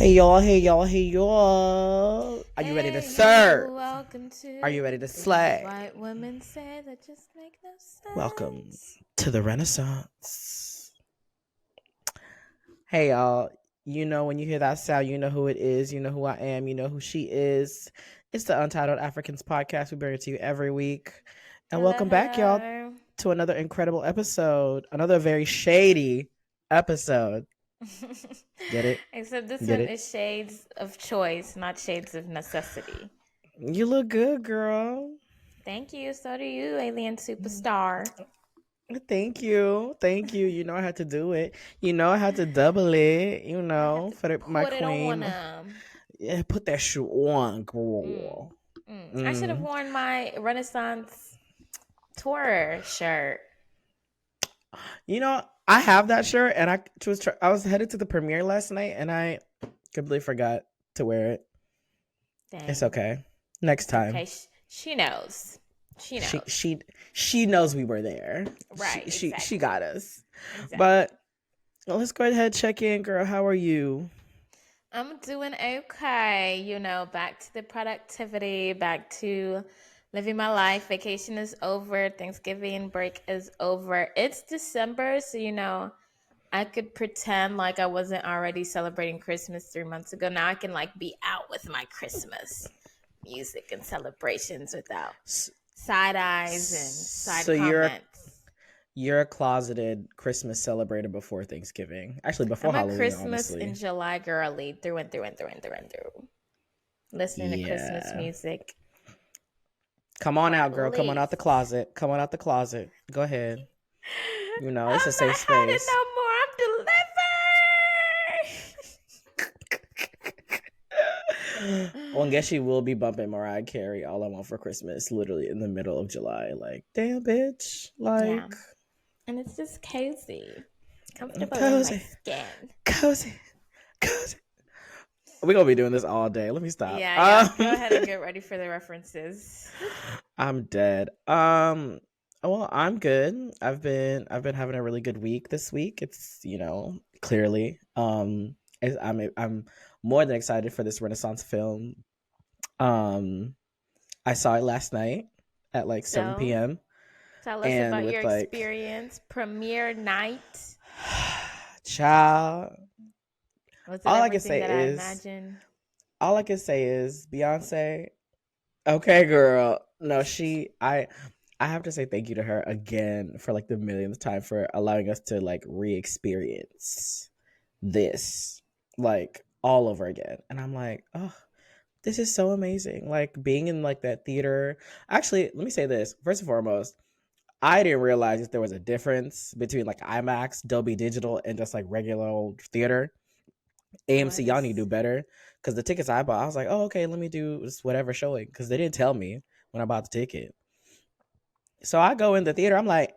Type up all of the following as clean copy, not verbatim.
Hey y'all, hey y'all, hey y'all. Are you ready to serve? Welcome to Are you ready to slay? White women say that just make no sense. Welcome to the Renaissance. Hey y'all, you know when you hear that sound, you know who it is, you know who I am, you know who she is. It's the Untitled Africans podcast. We bring it to you every week. And welcome back, y'all, to another incredible episode, another very shady episode. Get it? Except this Get one it? is shades of choice, not shades of necessity. You look good, girl. Thank you. So do you, alien superstar. Thank you. Thank you. You know I had to do it. You know I had to double it, you know, for my queen. Yeah, put that shoe on, girl. I should have worn my Renaissance tour shirt. You know, I have that shirt, and I was headed to the premiere last night, and I completely forgot to wear it. Dang. It's okay. Next time. Okay, she knows. She knows. She knows we were there. Right. She got us. Exactly. But let's go ahead and check in, girl. How are you? I'm doing okay. You know, back to the productivity, back to living my life. Vacation is over. Thanksgiving break is over. It's December, so you know, I could pretend like I wasn't already celebrating Christmas 3 months ago. Now I can like be out with my Christmas music and celebrations without side eyes and side comments. You're a closeted Christmas celebrator before Thanksgiving. Actually, before Halloween, Christmas honestly. in July girly through and through. Listening to Christmas music. Come on out, girl. Come on out the closet. Come on out the closet. Go ahead. You know, it's a safe space. I'm not hiding no more. I'm delivered. Well, I guess she will be bumping Mariah Carey, All I Want for Christmas, literally in the middle of July. Like, damn, bitch. Like... Yeah. And it's just cozy. Comfortable in my skin. Cozy. We're going to be doing this all day. Let me stop. Yeah. Go ahead and get ready for the references. I'm dead. Well, I'm good. I've been having a really good week this week. It's, you know, clearly. I'm more than excited for this Renaissance film. I saw it last night at like 7 p.m. Tell us about your experience. Premiere night. Child. All I can say is Beyonce. Okay, girl. No, I have to say thank you to her again for like the millionth time for allowing us to like re-experience this like all over again. And I'm like, oh, this is so amazing. Like being in like that theater. Actually, let me say this. First and foremost, I didn't realize that there was a difference between like IMAX, Dolby Digital, and just like regular old theater. AMC, y'all need to do better. Because the tickets I bought, I was like, oh, okay, let me do this whatever showing. Because they didn't tell me when I bought the ticket. So I go in the theater. I'm like,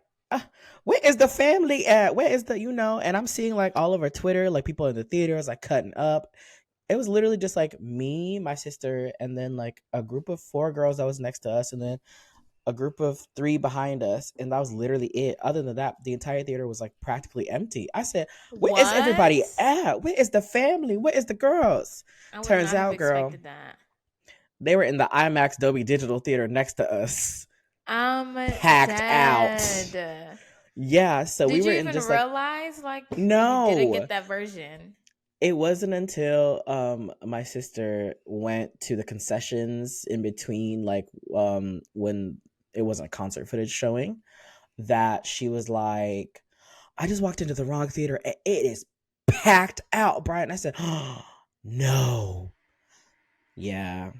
where is the family at? Where is the, you know? And I'm seeing like all over Twitter, like people in the theaters like cutting up. It was literally just like me, my sister, and then like a group of 4 girls that was next to us. And then a group of 3 behind us, and that was literally it. Other than that, the entire theater was like practically empty. I said, where is everybody at? Where is the family? Where is the girls? Turns out, girl, they were in the IMAX Dolby Digital theater next to us. Packed out. Yeah, so we were in just like... Did you even realize like no, you didn't get that version? It wasn't until my sister went to the concessions in between, like when it wasn't concert footage showing, that she was like, I just walked into the wrong theater and it is packed out, Brian. And I said, oh, no. Yeah.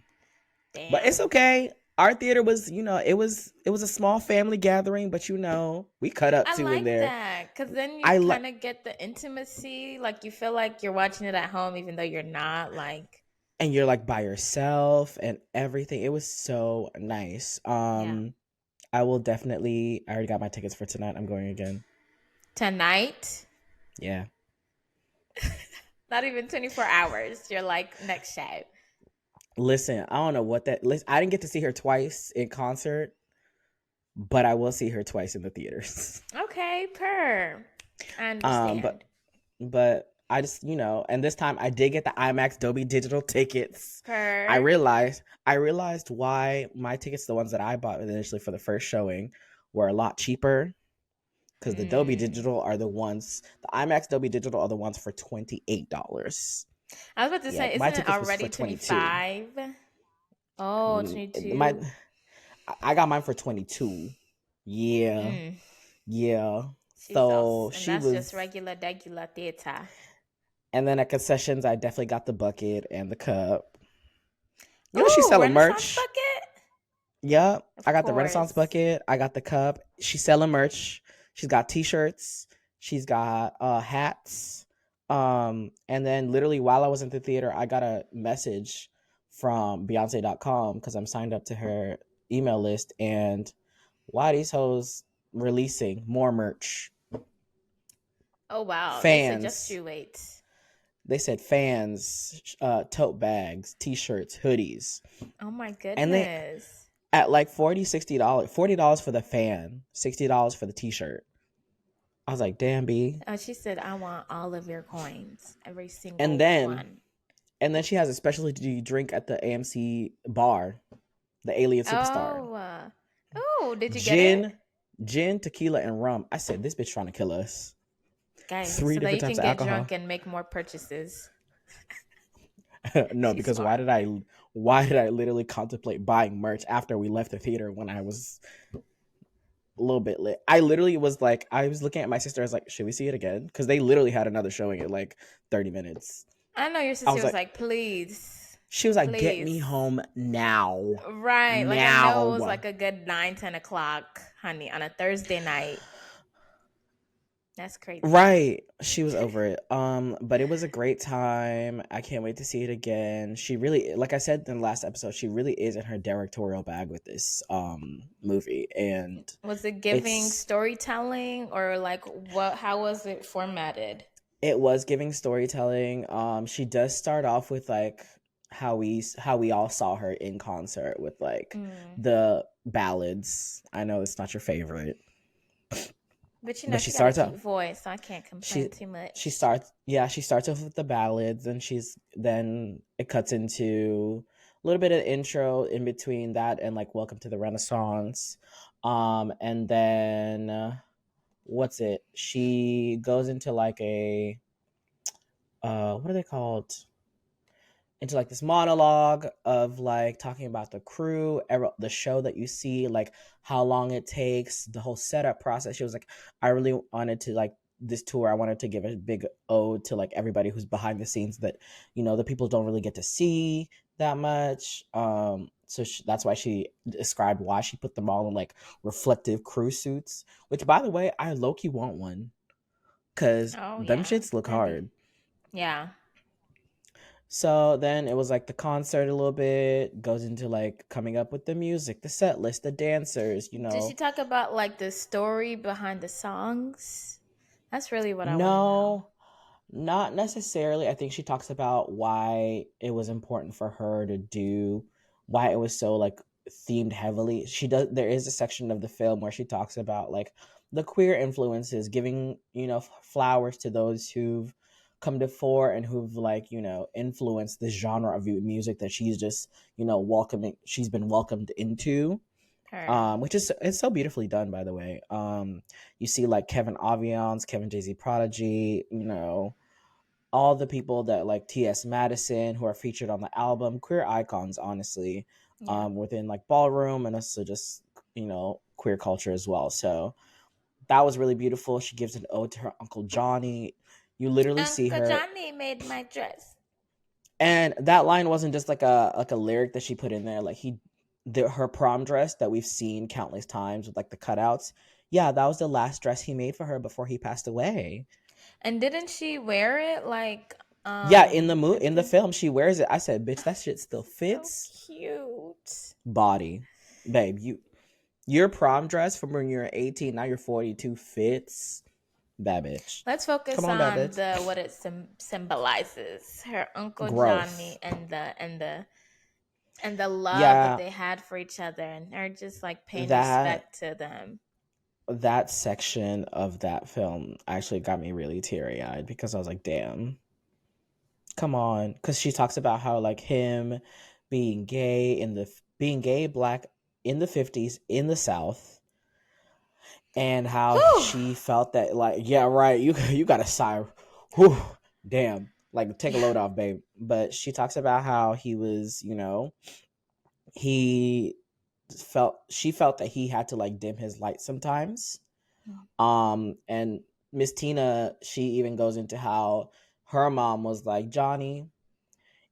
Damn. But it's okay. Our theater was, you know, it was a small family gathering, but you know, we cut up too in there. I like that, because then you kind of get the intimacy, like you feel like you're watching it at home, even though you're not, like. And you're like by yourself and everything. It was so nice. I will definitely. I already got my tickets for tonight. I'm going again. Tonight? Yeah. Not even 24 hours. You're like next show. Listen, I don't know what that... I didn't get to see her twice in concert, but I will see her twice in the theaters. Okay, I understand. But I just, and this time I did get the IMAX Dolby Digital tickets. I Per. realized I realized why my tickets, the ones that I bought initially for the first showing, were a lot cheaper because the Dolby Mm. Digital are the ones, the IMAX Dolby Digital are the ones for $28. I was about to Yeah, say, my isn't it tickets was for already 22. 25? Oh, My 22. I got mine for 22. Yeah. Mm. Yeah. So Jesus. And she that's just was, regular theater. and then at concessions, I definitely got the bucket and the cup. She's Ooh, selling Renaissance merch. bucket? Yep. I Of got the Renaissance course. bucket. I got the cup. She's selling merch. She's got t-shirts. She's got hats. And then literally while I was in the theater, I got a message from Beyonce.com because I'm signed up to her email list. And why these hoes releasing more merch? Oh, wow. They said just Fans. you wait. They said fans, tote bags, t-shirts, hoodies. Oh, my And they goodness. at like $40, $60, $40 for the fan, $60 for the t-shirt. I was like, damn, B. She said, I want all of your coins, every And single then one. and then she has a specialty drink at the AMC bar, the Alien Superstar. Oh, oh, did you get it? Gin, gin, tequila, and rum. I said, this bitch trying to kill us. Guys, Three so that different you types can of get drunk alcohol. and make more purchases. No, She's because smart. why did I literally contemplate buying merch after we left the theater when I was a little bit lit? I literally was like, I was looking at my sister. I was like, should we see it again? Because they literally had another showing at like 30 minutes. I know your I sister was was like, like, please, she was like, get me please. home now. Right. Like, I know it was Now. like a good 9, 10 o'clock, honey, on a Thursday night. That's crazy. Right. She was over it. But it was a great time. I can't wait to see it again. She really, like I said in the last episode, she really is in her directorial bag with this movie. And Was it giving it's storytelling or like what? How was it formatted? it was giving storytelling. She does start off with like how we all saw her in concert with like Mm. the ballads. I know it's not your favorite, But but she she got a starts deep off voice, so I can't complain she too she much. starts yeah she starts off with the ballads, and then it cuts into a little bit of intro in between that and like welcome to the Renaissance, and then what's it she goes into like a what are they called, into like this monologue of like talking about the crew, the show that you see, like how long it takes, the whole setup process. She was like, I really wanted to like this tour. I wanted to give a big ode to like everybody who's behind the scenes that the people don't really get to see that much. So that's why she described why she put them all in like reflective crew suits. Which, by the way, I low key want one because Oh them yeah, shits look that'd be hard. yeah. So then it was like the concert a little bit, goes into like coming up with the music, the set list, the dancers, Did she talk about like the story behind the songs? That's really what I want to know. No, not necessarily. I think she talks about why it was important for her to do, why it was so like themed heavily. There is a section of the film where she talks about like the queer influences, giving, flowers to those who've come to fore and who've like, influenced this genre of music that she's just, she's been welcomed into. Her. Which is it's so beautifully done, by the way. You see like Kevin Aviance, Kevin Jay Z Prodigy, all the people that like T.S. Madison who are featured on the album, queer icons, honestly, Yeah. within like ballroom and also just queer culture as well. So that was really beautiful. She gives an ode to her Uncle Johnny. You literally see Uncle her, Johnny made my dress. and that line wasn't just like a lyric that she put in there. Like her prom dress that we've seen countless times with like the cutouts. Yeah, that was the last dress he made for her before he passed away. And didn't she wear it like Yeah, I in the think film, she wears it. I said, "Bitch, that shit still so fits." cute. Body, babe, your prom dress from when you're 18, now you're 42 fits. Bad bitch. Let's Come focus on, bad on bitch. the what it symbolizes. Her Uncle Johnny Growth. and the love that Yeah, they had for each other and her just like paying that respect to them. that section of that film actually got me really teary eyed because I was like, damn, come on. Because she talks about how like him being gay black in the 50s in the South, and how Whew. she felt that like, yeah, right, you got to sigh, whew, damn, like take a Yeah. load off, babe. But she talks about how he was, he she felt that he had to like dim his light sometimes. And Miss Tina, she even goes into how her mom was like, Johnny,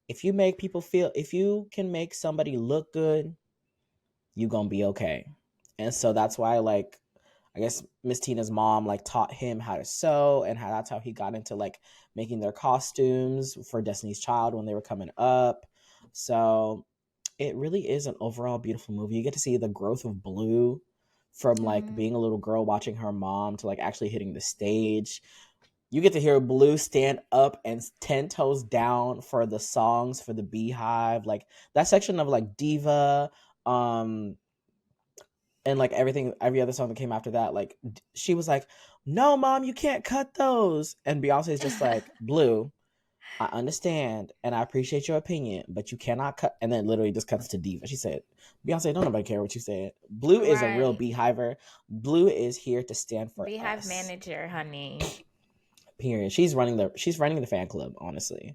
if you can make somebody look good, you gonna be okay. And so that's why, like, I guess Miss Tina's mom like taught him how to sew, and how that's how he got into like making their costumes for Destiny's Child when they were coming up. So it really is an overall beautiful movie. You get to see the growth of Blue from like Mm. being a little girl watching her mom to like actually hitting the stage. You get to hear Blue stand up and 10 toes down for the songs for the Beehive. Like that section of like Diva, um, and like every other song that came after that, like she was like, "No, mom, you can't cut those." And Beyonce is just like, "Blue, I understand and I appreciate your opinion, but you cannot cut." And then literally just cuts to Diva. She said, Beyonce, don't nobody care what you said. Blue is a real Right. beehiver. Blue is here to stand for Beehive us. manager, honey. Period. She's running the fan club, honestly.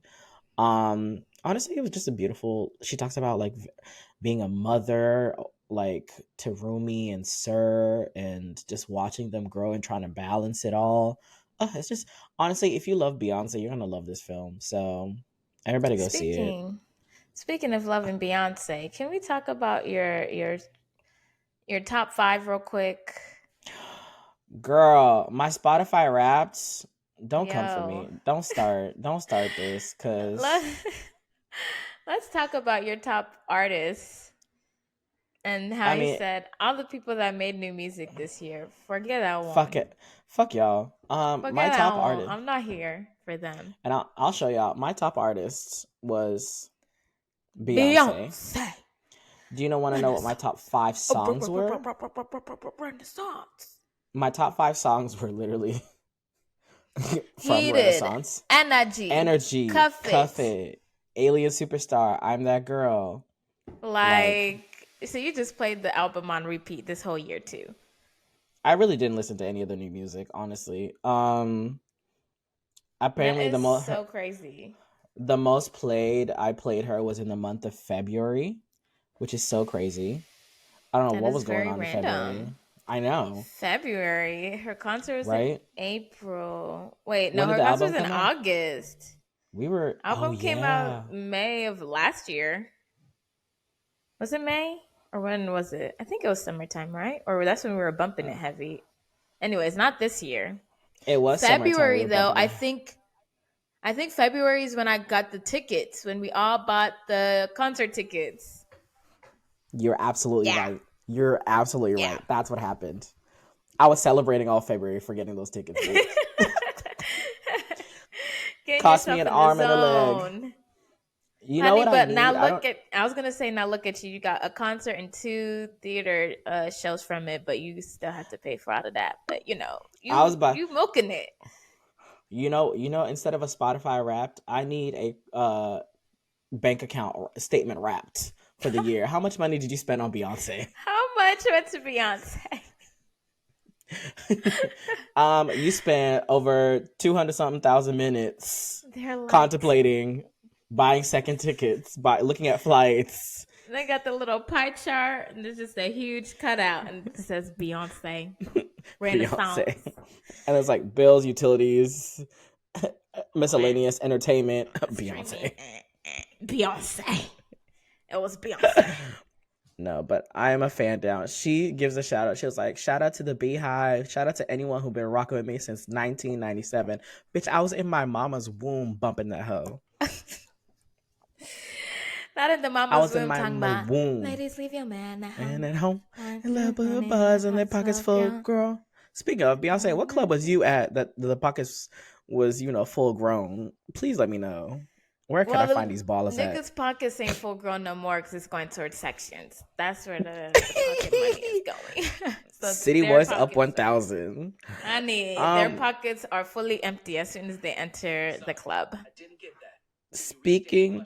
Honestly, it was just a beautiful. She talks about like being a mother, like to Rumi and Sir, and just watching them grow and trying to balance it all. It's just honestly, if you love Beyonce, you're gonna love this film. So everybody go see it. Speaking speaking of loving Beyonce, can we talk about your top five real quick? Girl, my Spotify Wrapped. Don't come for Yo. me. Don't start. Don't start this, Let, cause let's talk about your top artists and how I you mean, said all the people that made new music this year. Forget that fuck one. it, fuck y'all. My Forget that top one. artist. I'm not here for them. And I'll show y'all. My top artist was Beyonce. Beyonce. Do you want to know what my Renaissance. top five songs were? Renaissance. My top five songs were literally from Heated. Renaissance. Energy. Energy, Cuff Cuff it. It, Alien Superstar, I'm That Girl. Like, So you just played the album on repeat this whole year too. I really didn't listen to any of the new music, honestly. That Apparently is so crazy. the most played I played her was in the month of February, which is so crazy. I don't know That what is was going very on in February. random. I know, February. Her concert was in right? April. Wait, no, When did her the concert album was in come out? August. Oh Album came yeah. out May of last year. Was it May? Or when was it? I think it was summertime, right? Or that's when we were bumping it heavy. Anyways, not this year. It was summertime. We February were though, bumping it. I think February is when I got the tickets, when we all bought the concert tickets. You're absolutely Yeah. right. You're absolutely Yeah. right. That's what happened. I was celebrating all February for getting those tickets, bitch. Getting Cost me yourself an in the arm and a leg. zone. You know Honey, what I but now need? I don't. I was gonna say now look at you. You got a concert and two theater shows from it, but you still have to pay for all of that. But I was by. you milking it. Instead of a Spotify Wrapped, I need a bank account statement wrapped for the year. How much money did you spend on Beyonce? How much went to Beyonce? You spent over 200 something thousand minutes They're like contemplating buying second tickets, by looking at flights. they got the little pie chart and there's just a huge cutout and it says Beyonce Renaissance. Beyonce. And it's like bills, utilities, miscellaneous entertainment. Streaming. Beyonce. Beyonce. It was Beyonce. No, but I am a fan down. She gives a shout out. She was like, shout out to the Beehive. Shout out to anyone who been rocking with me since 1997. Bitch, I was in my mama's womb bumping that hoe. Not in the I mama's was in room my talking about womb. ladies leave your man at And home. at home, And and little bit of in the buzz and their pockets pockets full of full, girl. girl. Speaking of Beyonce, what club was you at that the pockets was, full grown? Please let me know. Where can I Well, find the these ballers at? niggas' pockets ain't full grown no more because it's going towards sections. That's where the pocket money is going. So City their Boys up pockets are, 1,000. honey, their Um, pockets are fully empty as soon as they enter the club. speaking,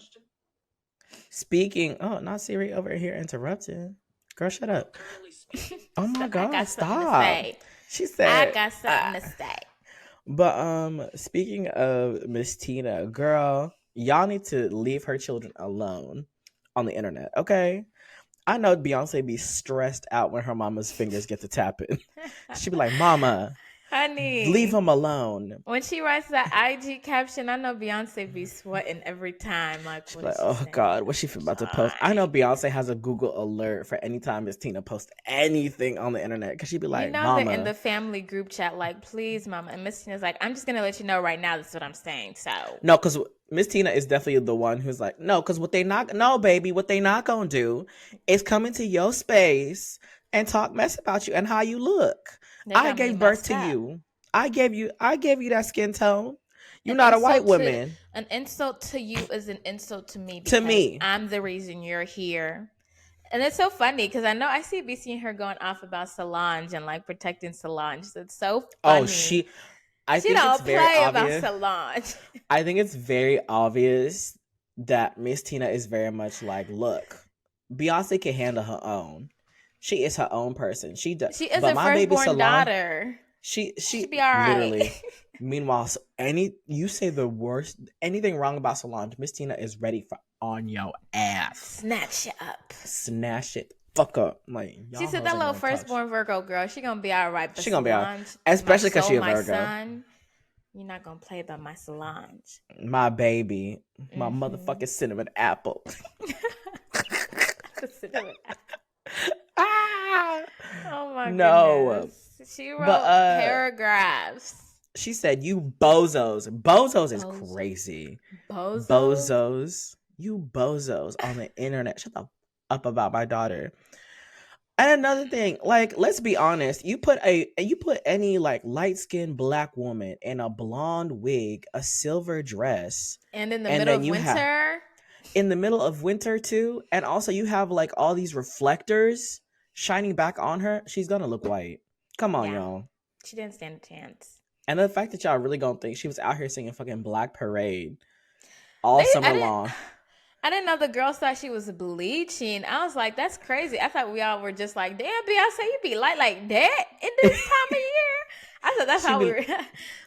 speaking. Oh, not Siri over here interrupting. Girl, shut up. Oh So my I got God, something to stop. say. She I said, got something to say. but speaking of Miss Tina, girl, y'all need to leave her children alone on the internet, okay? I know Beyonce be stressed out when her mama's fingers get to tapping. She be like, "Mama, leave Honey, him alone." when she writes that IG caption, I know Beyonce be sweating every time. Like, She's what like, is she "Oh saying? God, what's she about to post?" I know Beyonce has a Google alert for any time Miss Tina posts anything on the internet because she'd be You like, know they're in "Mama." the family group chat, like, please, mama. And Miss Tina's like, I'm just gonna let you know right now. This is what I'm saying. So No, because Miss Tina is definitely the one who's like, no, because what they not, no, baby, what they not gonna do is come into your space and talk mess about you and how you look. they I got me gave birth messed to up. you. I gave you that skin tone. You're An not a white insult to woman. an insult to you is an insult to me To because me. I'm the reason you're here. And it's so funny because I know I be seeing her going off about Solange and like protecting Solange. So it's so Oh, funny. I She think it's don't very play about obvious. Solange. I think it's very obvious that Miss Tina is very much like, look, Beyonce can handle her own. She is her own person. She does, She is but a my baby firstborn Solange, daughter. she She'll be all right. literally. Meanwhile, you say the worst anything wrong about Solange, Miss Tina is ready for on your ass, Snatch you up. snatch it, fuck up. Like She y'all said hoes that ain't little gonna touch. firstause Virgo girl, she gonna be all right. But She gonna be out, Solange, my especially because soul, she a my Virgo. son, you're not gonna play about my Solange. My baby, my Mm-hmm. motherfucking cinnamon apple. Ah, Oh my no, goodness. She but wrote paragraphs. she said, "You bozos, bozos is Bozo. crazy, Bozo? bozos, you bozos on the internet. Shut the up about my daughter." And another thing, like, let's be honest, you put any like light skinned black woman in a blonde wig, a silver dress, And in the and middle then of you have winter? in the middle of winter too, and also you have like all these reflectors shining back on her, she's gonna look white. Come on, Yeah. y'all. She didn't stand a chance. And the fact that y'all really gonna think she was out here singing fucking Black Parade all summer long. I didn't know the girls thought she was bleaching. I was like, that's crazy. I thought we all were just like, damn, Beyonce, you be light like that in this time of year. I thought that's She how we be were.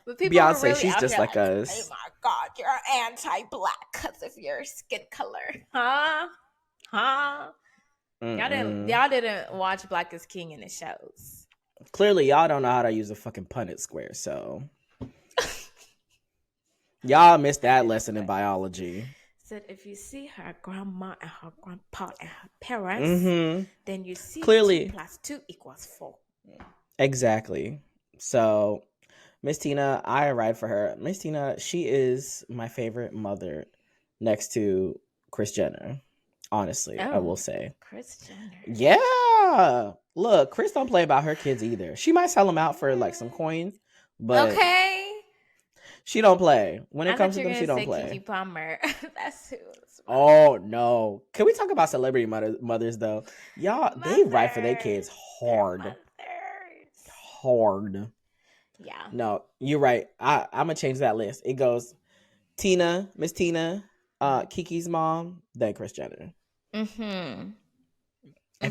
But people were Beyonce, really she's out just here like like, oh us. my God, you're anti-black because of your skin color. Huh? Huh? Mm-mm. Y'all didn't watch Black is King in the shows. Clearly, y'all don't know how to use a fucking Punnett square, so y'all missed that lesson in biology. Said if you see her grandma and her grandpa and her parents, then you see Clearly, 2 + 2 = 4. exactly. So, Miss Tina, I ride for her. Miss Tina, she is my favorite mother next to Kris Jenner. Honestly, I will say. Kris Jenner. Yeah. Look, Kris don't play about her kids either. She might sell them out for like some coin, but okay. She don't play. When it I comes thought to you were them, she gonna don't say play. Kiki Palmer. That's who. Oh no! Can we talk about celebrity mothers though? Y'all, they ride for their kids hard, hard. Yeah. No, you're right. I'm gonna change that list. It goes Tina, Miss Tina, Kiki's mom, then Kris Jenner. If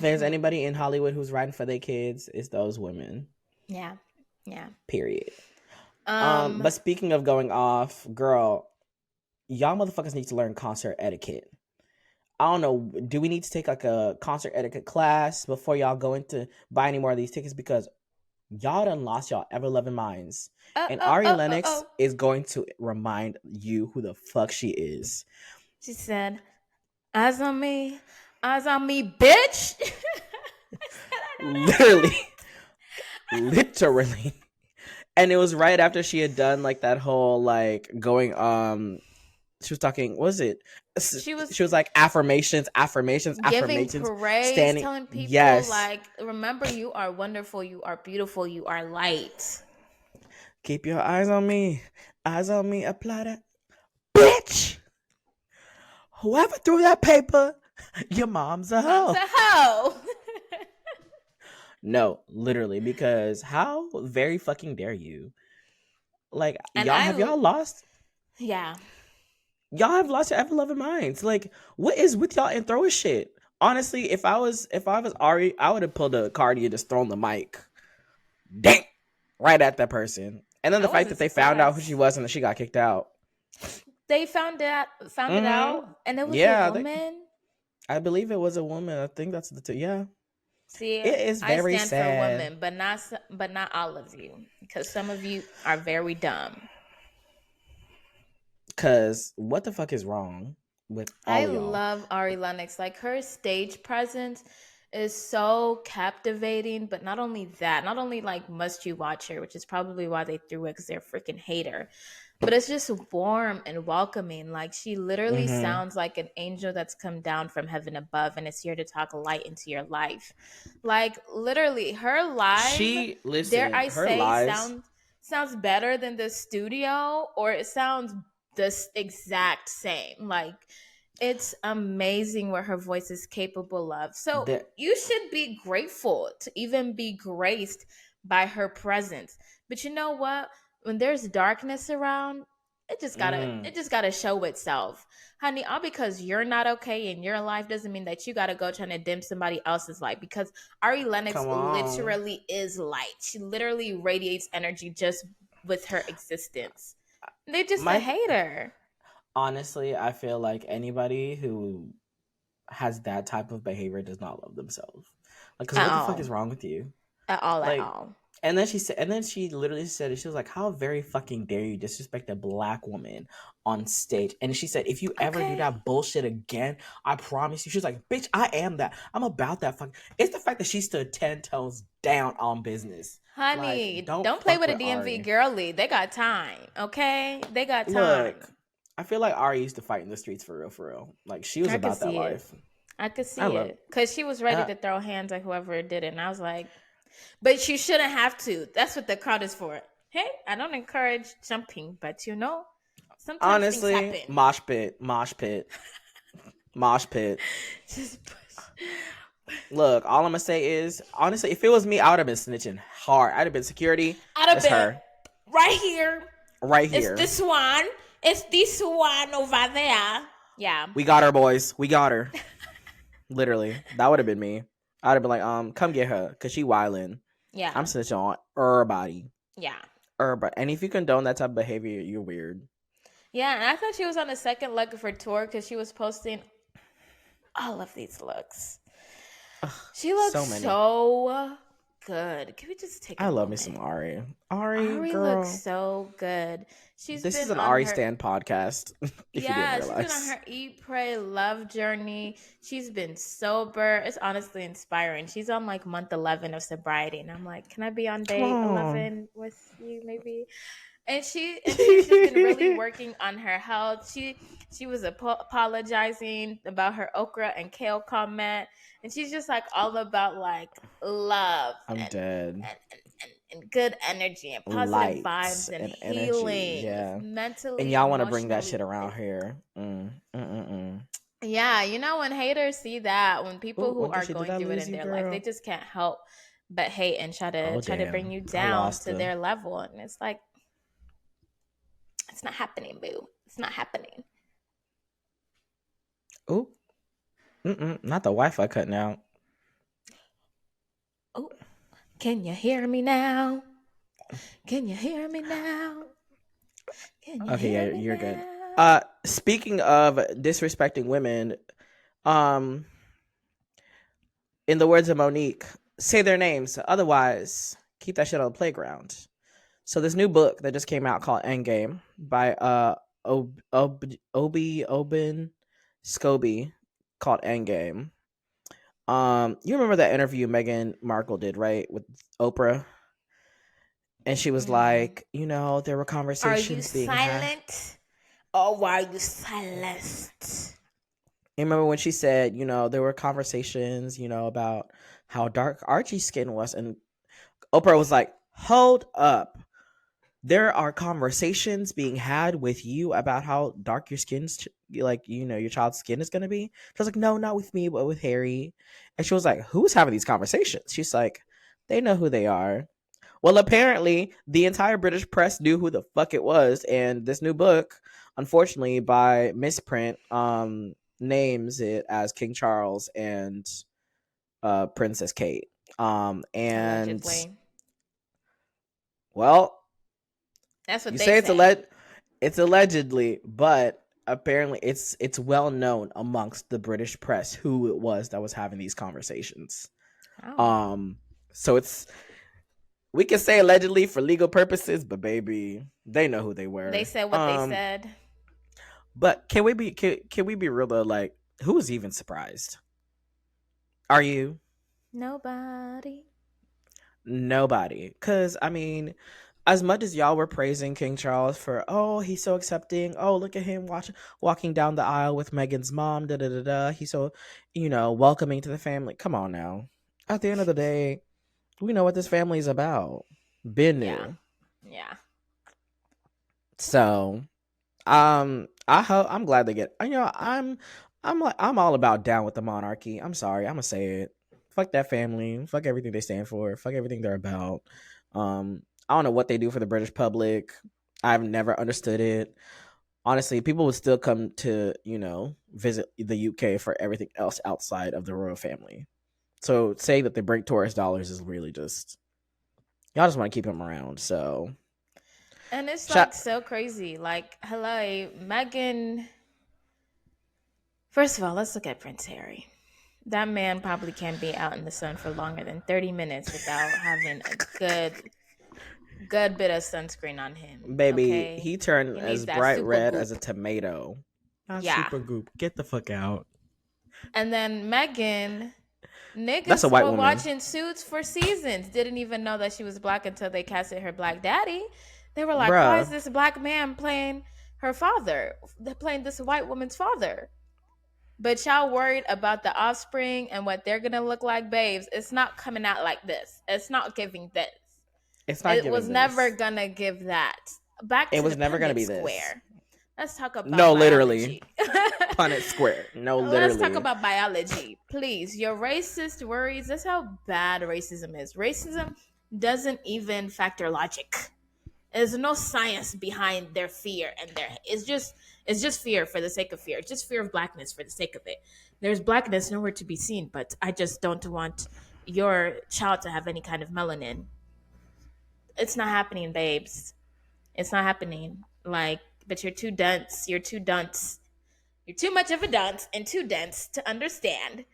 there's anybody in Hollywood who's riding for their kids, it's those women. Yeah. Yeah. Period. But speaking of going off, girl, y'all motherfuckers need to learn concert etiquette. I don't know. Do we need to take like a concert etiquette class before y'all go into buy any more of these tickets? Because y'all done lost y'all ever loving minds. And Ari Lennox is going to remind you who the fuck she is. She said, eyes on me, bitch. Literally. And it was right after she had done like that whole like going she was talking, what was it? She was like affirmations, giving praise, standing, telling people like, remember, you are wonderful, you are beautiful, you are light. Keep your eyes on me, apply that, bitch. Whoever threw that paper, your mom's a Mom's a hoe. hoe. No, literally, because how very fucking dare you? Like, And y'all have y'all lost? yeah. Y'all have lost your ever loving minds. Like, what is with y'all and throwing shit? Honestly, if I was Ari, I would have pulled a Cardi and just thrown the mic. Dang! Right at that person. And then I the fact wasn't that they found out who surprised. she was and that she got kicked out. They found it Mm-hmm. out, and it was a Yeah, woman. I believe it was a woman. I think that's the two. Yeah. See, It is I very stand for sad. women, but not all of you, because some of you are very dumb. Cause what the fuck is wrong with I all of y'all? love Ari Lennox. Like, her stage presence is so captivating. But not only that, not only like must you watch her, which is probably why they threw it, because they're a freaking hater. But it's just warm and welcoming. Like, she literally Mm-hmm. sounds like an angel that's come down from heaven above and is here to talk light into your life. Like, literally, her live, She dare listen, I her say, lies. sounds better than the studio, or it sounds the exact same. Like, it's amazing what her voice is capable of. So That you should be grateful to even be graced by her presence. But you know what? When there's darkness around, mm, it just gotta show itself. Honey, all because you're not okay in your life doesn't mean that you gotta go trying to dim somebody else's light, because Ari Lennox come on. literally is light. She literally radiates energy just with her existence. They're just a My hater. honestly, I feel like anybody who has that type of behavior does not love themselves. Like, cause At what the fuck all. is wrong with you? At all, at Like, all. and then she said, and then she literally said it. She was like, "How very fucking dare you disrespect a black woman on stage?" And she said, "If you ever do Okay. that bullshit again, I promise you." She was like, "Bitch, I am that. I'm about that fuck." It's the fact that she stood 10 toes down on business. Like, Honey, don't don't play fuck with a with DMV Ari. girly. They got time, okay? They got Look, time. I feel like Ari used to fight in the streets for real, for real. Like, she was I could about that see it. life. I could I see love. it. Because she was ready Uh, to throw hands at whoever did it. And I was like, but you shouldn't have to. That's what the crowd is for. Hey, I don't encourage jumping, but sometimes things Honestly, happen. mosh pit. Just push. Look, all I'm gonna say is, honestly, if it was me, I would have been snitching hard. I'd have been security. I'd have That's been her right here. right It's here. this one. It's this one over there. Yeah. We got her, boys. We got her. Literally, that would have been me. I'd have been like, come get her, cause she wildin'. I'm Yeah. snitching on everybody, Yeah. everybody. And if you condone that type of behavior, you're weird. Yeah, and I thought she was on the second leg of her tour because she was posting all of these looks. Ugh, She looks so many. so good. Can we just take a I love me some moment? Ari. Ari, Ari looks girl. so good. She's This is been an on Ari her Stan podcast. If you didn't Yeah, she's been on realize. her eat, pray, love journey. She's been sober. It's honestly inspiring. She's on like month 11 of sobriety, and I'm like, can I be on Come day on. 11 with you, maybe? And she's just been really working on her health. She was apologizing about her okra and kale comment, and she's just like all about like love I'm dead. and good energy and positive Lights vibes and and energy. healing, Yeah. And mentally, y'all want to bring that emotionally, shit around physically. here. Mm. Yeah, when haters see that, when people Ooh, who what the are shit did going I through it lose in you, their life, they girl? just can't help but hate and Oh try to bring damn. you I down lost to the their level. And it's like, it's not happening, boo. It's not happening. Ooh. Not the Wi-Fi cutting out. Oh, can you hear me now? Can you hear me now? Can you Okay, yeah, hear me you're good. now? Speaking of disrespecting women, um, in the words of Monique, say their names. Otherwise, keep that shit on the playground. So this new book that just came out called Endgame by Obi Oben Scobie, called Endgame. You remember that interview Meghan Markle did, right, with Oprah? And she was Mm. like, there were Are you conversations being had. silent? Or are you silenced? You remember when she said, there were conversations, about how dark Archie's skin was, and Oprah was like, hold up. there are conversations being had with you about how dark your skin's like, your child's skin is going to be. She was like, no, not with me, but with Harry. And she was like, who's having these conversations? She's like, they know who they are. Well, apparently the entire British press knew who the fuck it was, and this new book, unfortunately by misprint, names it as King Charles and Princess Kate. And Allegedly. well, That's what you they say say. it's allegedly, but apparently it's well known amongst the British press who it was that was having these conversations. Oh. Um, so it's we can say allegedly for legal purposes, but baby, they know who they They were. said what they said. But can we be real though? Like, who was even surprised? Are you? Nobody. Nobody. Cause I mean, as much as y'all were praising King Charles for, oh, he's so accepting, oh, look at him walking down the aisle with Meghan's mom, da da da da. He's so, welcoming to the family. Come on now. At the end of the day, we know what this family is about. Been Yeah. new. Yeah. So I'm glad they get. I'm all about down with the monarchy. I'm sorry, I'm gonna say it. Fuck that family. Fuck everything they stand for. Fuck everything they're about. I don't know what they do for the British public. I've never understood it. Honestly, people would still come to visit the UK for everything else outside of the royal family. So saying that they bring tourist dollars is really just y'all just want to keep them around. So And it's like shut. so crazy. Like, hello, Megan. First of all, let's look at Prince Harry. That man probably can't be out in the sun for longer than 30 minutes without having a good bit of sunscreen on him. Baby, Okay? he turned He needs as that bright super red as a goop. tomato. Not Yeah. super goop. Get the fuck out. And then Megan, That's a niggas white were woman. watching Suits for seasons. Didn't even know that she was black until they casted her black daddy. They were like, why is Bruh. this black man playing her father? They're playing this white woman's father. But y'all worried about the offspring and what they're gonna look like, babes. It's not coming out like this. It's not giving this. It's not It giving was never this. gonna give that. Back It to was the never gonna Punnett be this. Square. Let's talk about No, literally. biology. Punnett Square. No, Let's talk literally. about biology. Please, your racist worries, that's how bad racism is. Racism doesn't even factor logic. There's no science behind their fear and their it's just fear for the sake of fear. It's just fear of blackness for the sake of it. There's blackness nowhere to be seen, but I just don't want your child to have any kind of melanin. It's not happening, babes. It's not happening. Like, but you're too dense. You're too dunce. You're too much of a dunce and too dense to understand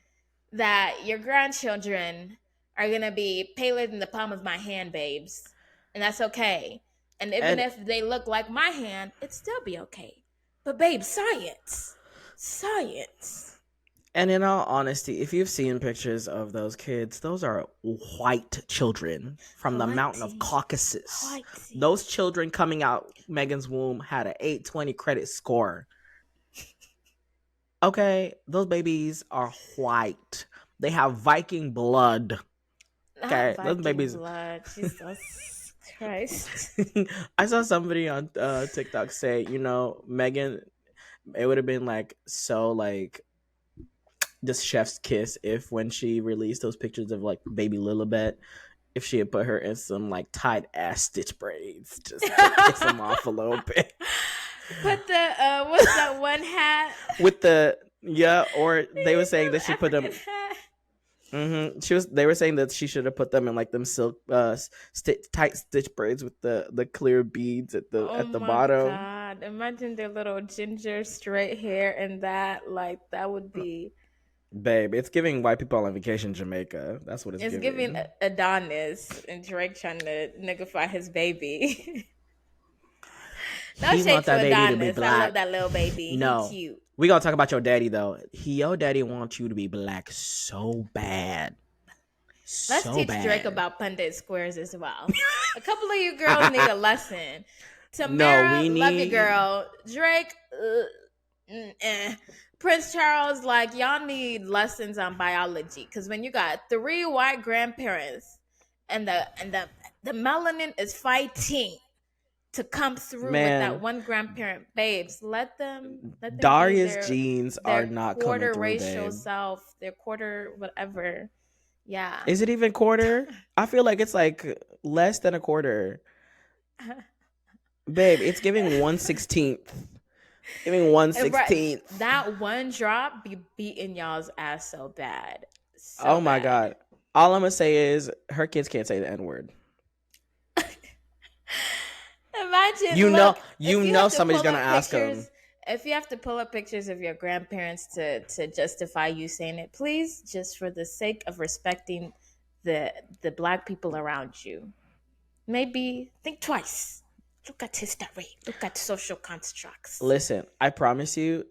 that your grandchildren are gonna be paler than the palm of my hand, babes. And that's okay. And even And if they look like my hand, it'd still be okay. But babe, science. Science. and in all honesty, if you've seen pictures of those kids, those are white children from the mountain of Whitey. Caucasus. Whitey. Those children coming out Megan's womb had an 820 credit score. Okay, those babies are white. They have Viking blood. Not Okay, those Viking babies. blood. Jesus Christ. I saw somebody on TikTok say, Megan, it would have been like so like this chef's kiss if when she released those pictures of like baby Lilibet, if she had put her in some like tight ass stitch braids just to piss them off a little bit. Put the what's that one hat? With the yeah, or they were saying that she put them. African hat. She was. They were saying that she should have put them in like them silk, tight stitch braids with the clear beads at the Oh at the my bottom. god. Imagine their little ginger straight hair and that. Like, that would be. Babe, it's giving white people on vacation Jamaica. That's what it's It's giving giving. Adonis and Drake trying to niggify his baby. No He shade want to that baby to be Adonis. I love black. that little baby. He No, cute. we gonna talk about your daddy though. Your daddy wants you to be black so bad, Let's so teach Drake bad. about pundit squares as well. A couple of you girls need a lesson. No, Tamara, we love you, need. girl. Drake, Prince Charles, like, y'all need lessons on biology, because when you got three white grandparents and the melanin is fighting to come through with that Man, one grandparent. Babes, let them be Darius jeans are their not coming quarter through, racial babe. self, their quarter whatever. Yeah. Is it even quarter? I feel like it's like less than a quarter. Babe, it's giving 1/16th. Giving one And right, sixteenth. that one drop be beating y'all's ass so bad. So Oh my bad. god. All I'm gonna say is her kids can't say the N-word. Imagine, look, if You you know have to somebody's pull gonna up ask them. pictures, if you have to pull up pictures of your grandparents to justify you saying it, please, just for the sake of respecting the black people around you, maybe think twice. Look at history. Look at social constructs. Listen, I promise you,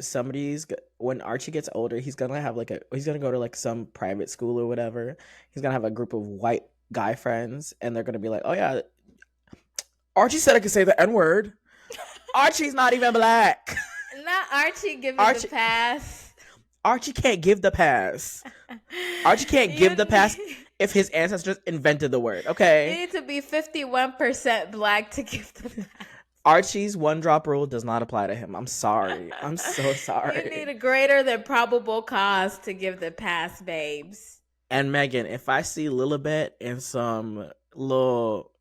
when Archie gets older, he's gonna go to like some private school or whatever. He's gonna have a group of white guy friends, and they're gonna be like, "Oh yeah, Archie said I could say the N-word. Archie's not even black. Not Archie giving the Archie, pass. Archie can't give the pass. Archie can't You give the pass if his ancestors invented the word. you Okay, need to be 51% black to give the pass. Archie's one drop rule does not apply to him. I'm sorry. I'm so You need sorry. a greater than probable cause to give the pass, babes. And Megan, if I see Lilibet in some little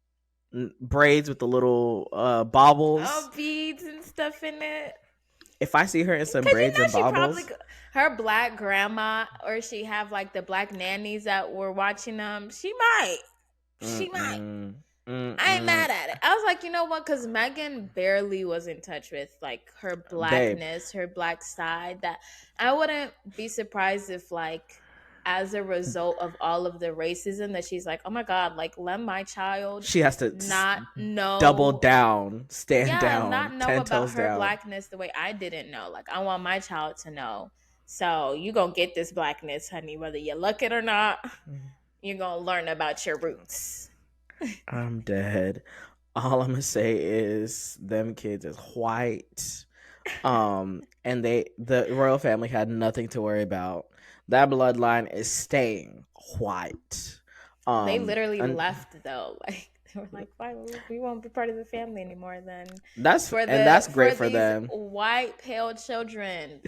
braids with the little baubles, Oh, beads and stuff in it. if I see her in some Cause you braids know and she probably baubles, her black grandma, or she have like the black nannies that were watching them. She might. She might. mm-mm, I ain't mm-mm. mad at it. I was like, you know what? Because Megan barely was in touch with like her Babe, blackness, her black side. That I wouldn't be surprised if like as a result of all of the racism that she's like, oh my god, like let my child she has to not double know, down, stand yeah, down, not know 10 about toes her down. blackness the way I didn't know. Like I want my child to know. So you gonna get this blackness, honey, whether you look it or not. You're gonna learn about your roots. I'm dead. All I'm gonna say is them kids is white. And the royal family had nothing to worry about. That bloodline is staying white. They literally And left though. Like they were like, "Fine, we won't be part of the family anymore." Then that's for great for these them. white pale children,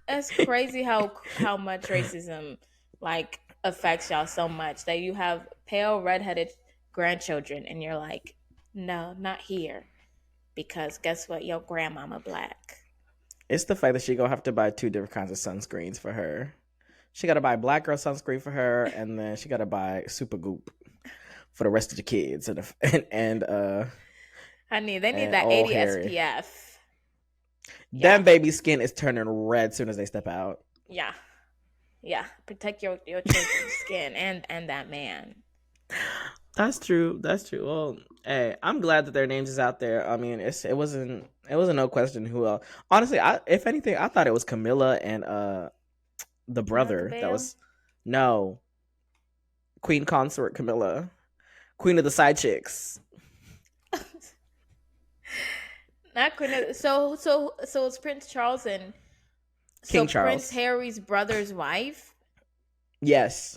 it's crazy how much racism like affects y'all so much that you have pale redheaded grandchildren, and you're like, "No, not here," because guess what? Your grandmama black. It's the fact that she gonna have to buy two different kinds of sunscreens for her. She gotta buy black girl sunscreen for her, and then she gotta buy super goop for the rest of the kids, Honey, they need and that old 80 Harry. SPF. Yeah, That baby's skin is turning red as soon as they step out. yeah. Yeah, protect your children's skin and that man. That's true. That's true. Well, hey, I'm glad that their names is out there. I mean, it wasn't no question who else. Honestly, if anything, I thought it was Camilla and the Camila brother that Cabello. was no Queen Consort Camilla, Queen of the Side Chicks, Not Queen. So it's Prince Charles and so King Prince Charles. Harry's brother's wife. Yes,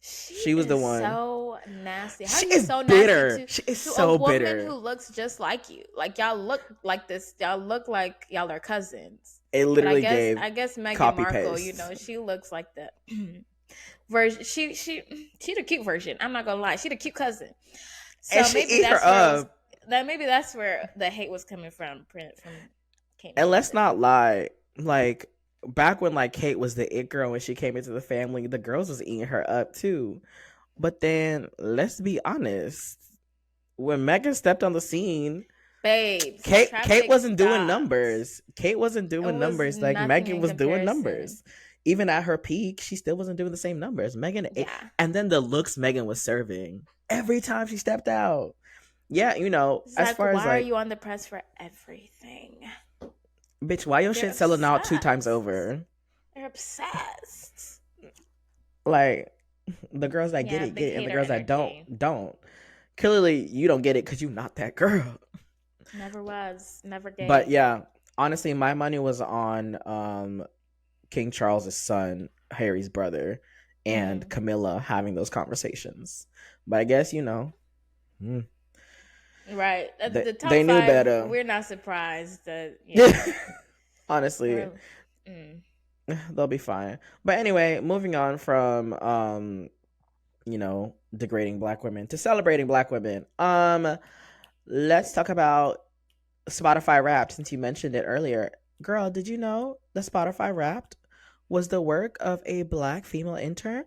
She she was the is one. so nasty. How are She you is so nasty bitter. She is to a so woman who bitter. looks just like you? Like y'all look like this. Y'all look like y'all are cousins. It But literally gave I guess Meghan copy Markle, paste. she looks like the version. She the cute version. I'm not gonna lie. She the cute cousin. And So she eat her up. maybe that's where the hate was coming from Kate And let's Middleton. not lie, like back when like Kate was the it girl when she came into the family, the girls was eating her up too. But then let's be honest, when Megan stepped on the scene, Babes, Kate traffic wasn't doing stopped. numbers. Kate wasn't It doing was numbers like nothing Megan in was doing comparison. numbers. Even at her peak, she still wasn't doing the same numbers. Yeah. And then the looks Megan was serving every time she stepped out. Yeah, as Zach, far as why are like, you on the press for everything? bitch, why your They're shit selling out two times obsessed. over? They're obsessed. Like the girls that Yeah, get big it, and the hater girls that energy. don't. Clearly, you don't get it because you not that girl. Never was. Never But gave. yeah, honestly, my money was on King Charles's son, Harry's brother, and Mm. Camilla having those conversations. But I guess mm, Right. The top They knew five, better. we're not surprised that, Honestly, we're, mm. they'll be fine. But anyway, moving on from degrading black women to celebrating black women. Let's talk about Spotify Wrapped, since you mentioned it earlier. Girl, did you know that Spotify Wrapped was the work of a black female intern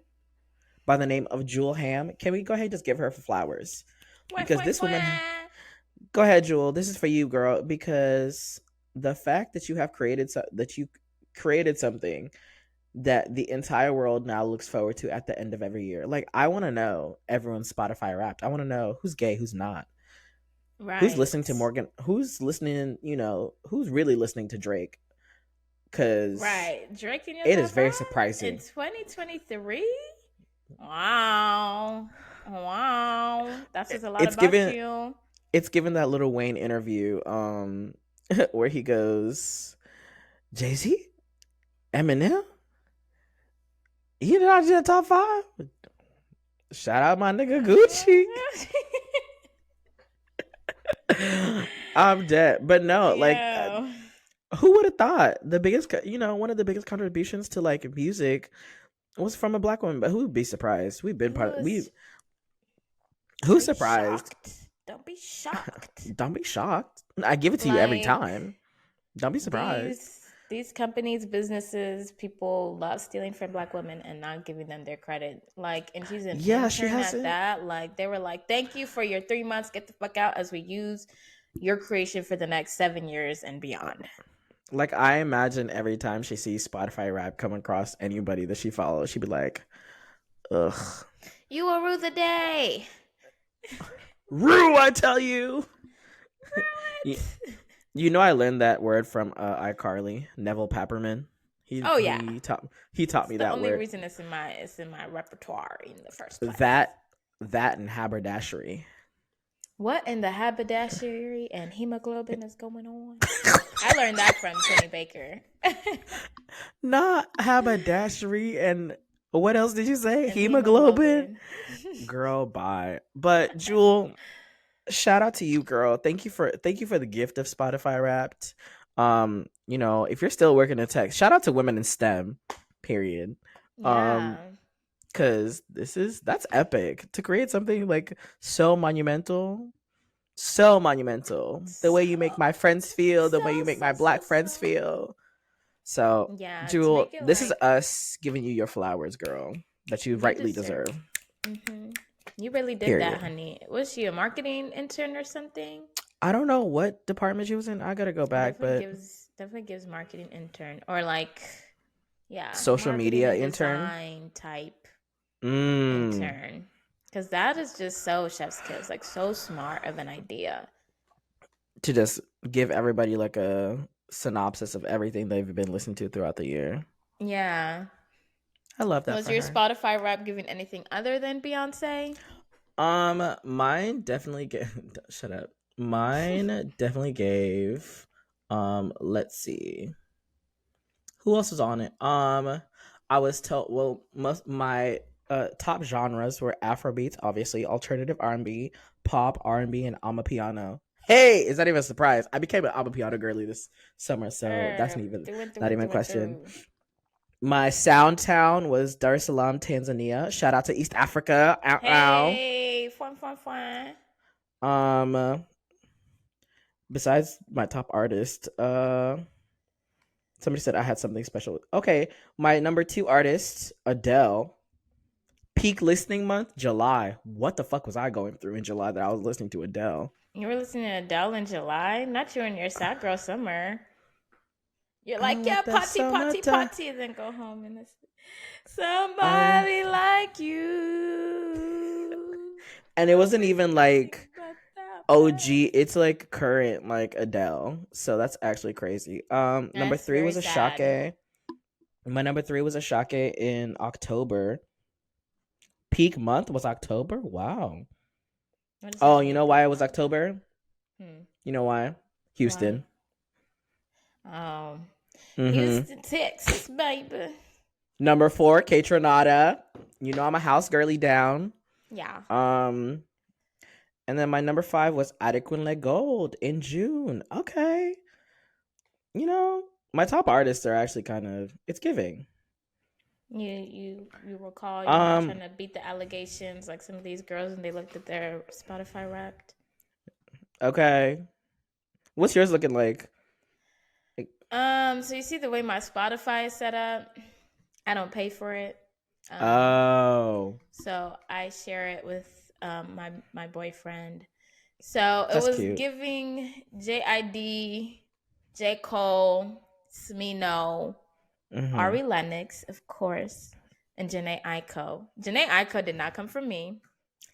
by the name of Jewel Ham? Can we go ahead and just give her flowers? Wah, Because wah, this woman, wah. go ahead, Jewel. This is for you, girl. Because the fact that you have created something that the entire world now looks forward to at the end of every year. Like, I want to know everyone's Spotify Wrapped. I want to know who's gay, who's not. Who's Right. listening to Morgan? Who's listening? Who's really listening to Drake? Because Right. Drake in your it is top very five surprising. in 2023? Wow. Wow. That says a lot It's about given you. it's given that Lil Wayne interview, where he goes, Jay-Z, Eminem, you not just top five. Shout out my nigga Gucci. I'm dead, but no, like, Yeah. who would have thought the biggest, one of the biggest contributions to like music was from a black woman? But who would be surprised? We've been part of we. Don't Who's be surprised? shocked. Don't be shocked. Don't be shocked. I give it to you every time. Don't be surprised. These companies, businesses, people love stealing from black women and not giving them their credit. Like, and she's an Yeah, she intern hasn't. at that. Like, they were like, "Thank you for your 3 months. Get the fuck out," as we use your creation for the next 7 years and beyond. Like, I imagine every time she sees Spotify Rap come across anybody that she follows, she'd be like, "Ugh, You will rue the day." Rue, I tell you. What? I learned that word from iCarly, Neville Papperman. Oh yeah, he taught me that word. The only reason it's in my repertoire in the first place. That and haberdashery. What in the haberdashery and hemoglobin is going on? I learned that from Tony Baker. Not haberdashery and what else did you say? Hemoglobin? Girl, bye. But Jewel, shout out to you, girl. Thank you for the gift of Spotify Wrapped. If you're still working in tech, shout out to women in STEM, period. Yeah. Cause that's epic to create something like so monumental. The way you make my friends feel, the way you make my black friends feel. So yeah, Jewel, this is us giving you your flowers, girl, that you rightly deserve. Mm-hmm. You really did that, honey. Was she a marketing intern or something? I don't know what department she was in. I gotta go back, definitely gives marketing intern or like, yeah, social media intern type intern. Because that is just so chef's kiss, like so smart of an idea. To just give everybody like a synopsis of everything they've been listening to throughout the year. Yeah. I love that. Was your Spotify Wrap giving anything other than Beyonce? Mine definitely shut up. Mine definitely gave let's see. Who else was on it? I was told, my top genres were Afrobeats, obviously, alternative R&B, pop, R&B, and amapiano. Hey, is that even a surprise? I became an amapiano girly this summer, so that's not even a question. My sound town was Dar es Salaam, Tanzania. Shout out to East Africa. Hey, fun. Besides my top artist, somebody said I had something special. Okay, my number 2 artist, Adele. Peak listening month, July. What the fuck was I going through in July that I was listening to Adele? You were listening to Adele in July? Not you in your sad girl summer. You're like, yeah, potty, and then go home and listen. Somebody like you. And it wasn't even like OG. It's like current, like Adele. So that's actually crazy. Number 3 was Ashake. My number 3 was Ashake in October. Peak month was October. Wow. Oh, you know why it was October? You know why? Houston. Why? Houston, Texas, baby. Number 4, Kaytranada. You know I'm a house girly down. Yeah. And then my number 5 was Adequate Gold in June. Okay. You know, my top artists are actually kind of, it's giving. You recall, not Um, trying to beat the allegations like some of these girls when they looked at their Spotify Wrapped. okay. What's yours looking like? So you see the way my Spotify is set up, I don't pay for it. Um, Oh, so I share it with my boyfriend. So it that's was cute. giving JID, J. Cole, Smino, Hmm. Ari Lennox, of course, and Janae Aiko. Janae Aiko did not come from me.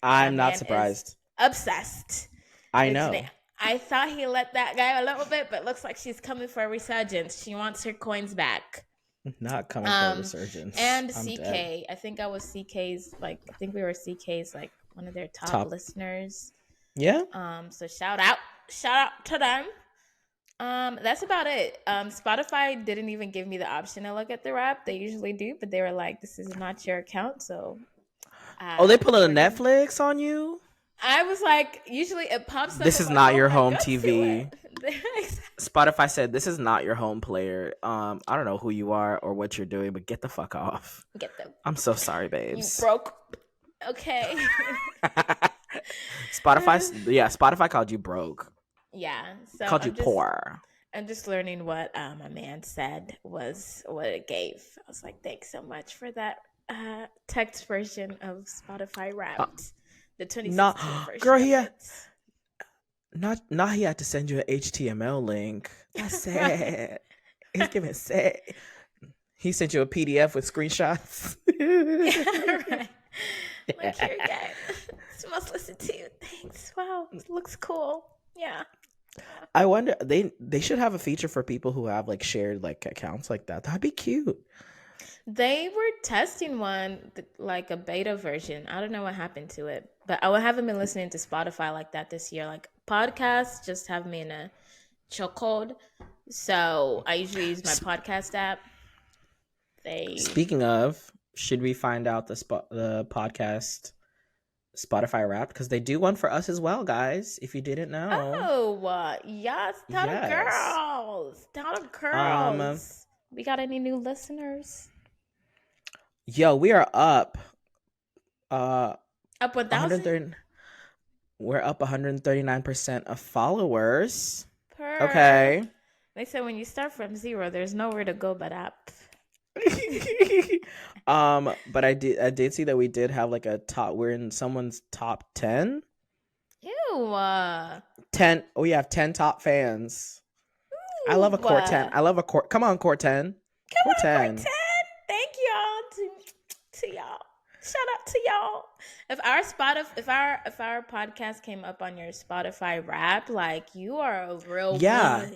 My I'm not man is surprised. obsessed I with Janae. know. I thought he let that guy a little bit, but looks like she's coming for a resurgence. She wants her coins back. Not coming for a Um, resurgence. and I'm dead. CK. I think I was CK's I think we were CK's like one of their top Top. listeners. Yeah. So shout out to them. That's about it. Spotify didn't even give me the option to look at the rap. They usually do, but they were like, "This is not your account," so Oh, they pulling a we're gonna. Netflix on you? I was like, usually it pops up This on is my not phone. your Like, home go to TV. it. Spotify said this is not your home player. I don't know who you are or what you're doing, but get the fuck off. Get them. I'm so sorry, You babes. broke. Okay. Spotify called you broke. Yeah. So Called you poor. I'm just learning what my man said was what it gave. I was like, thanks so much for that text version of Spotify Uh, Wrapped, the not 2016 version girl, of he it. not he had to send you an HTML link. That's sad. He's giving sad. He sent you a PDF with screenshots. Right. Like, here you go. This must listen to you. Thanks. Wow. It looks cool. Yeah. I wonder they should have a feature for people who have like shared like accounts like that. That'd be cute. They were testing one, like a beta version. I don't know what happened to it, but I haven't been listening to Spotify like that this year. Like podcasts just have me in a chokehold. So I usually use my podcast app. Speaking of, should we find out the podcast Spotify Wrapped, because they do one for us as well, guys. If you didn't know. Yes, Yes. tell the Um. girls. We got any new listeners? Yo, we are up. Uh, Up 1,000 130. We're up 139% of followers. per. Okay. They said when you start from zero, there's nowhere to go but up. But I did see that we did have like a top. We're in someone's top 10. Ew. 10. We have 10 top fans. I love a Court 10. I love a Court. Come on, Court 10. Come Court on, 10. Cortez. Thank y'all to y'all. Shout out to y'all. If our podcast came up on your Spotify rap, like you are a real Yeah. one.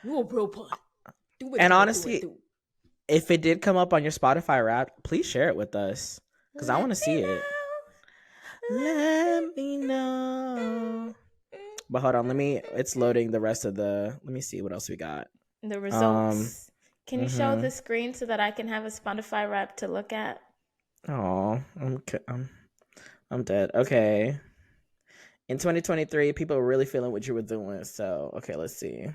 You a real one. Do it. And Do it. honestly, Do it. if it did come up on your Spotify rap, please share it with us because I Let want to see me it. know. Let me know. But hold on, it's loading the rest of let me see what else we got. The Um, results. Can you show the screen so that I can have a Spotify rap to look at? oh, I'm dead. Okay. In 2023, people are really feeling what you were doing. So, okay, let's see.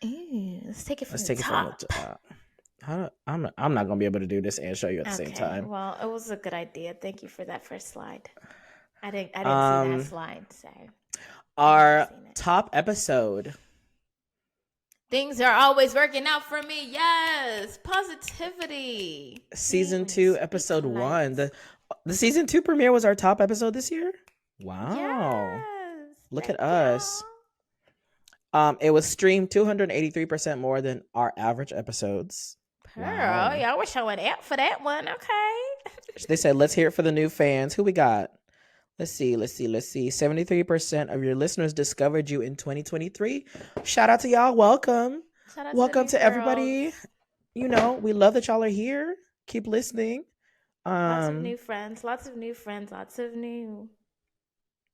Ew, let's take it from Let's the take it from top. the top. I'm not gonna be able to do this and show you at the same time. Well, it was a good idea. Thank you for that first slide. I didn't see that slide, so our top episode. Things are always working out for me. Yes, positivity. Season 2, episode 1. The season 2 premiere was our top episode this year. Wow. Yes, Look at us. It was streamed 283% more than our average episodes. Wow. Y'all were showing out for that one. Okay. They said, let's hear it for the new fans. Who we got? Let's see. 73% of your listeners discovered you in 2023. Shout out to y'all. Welcome. Welcome to everybody. You know, we love that y'all are here. Keep listening. Lots of new friends.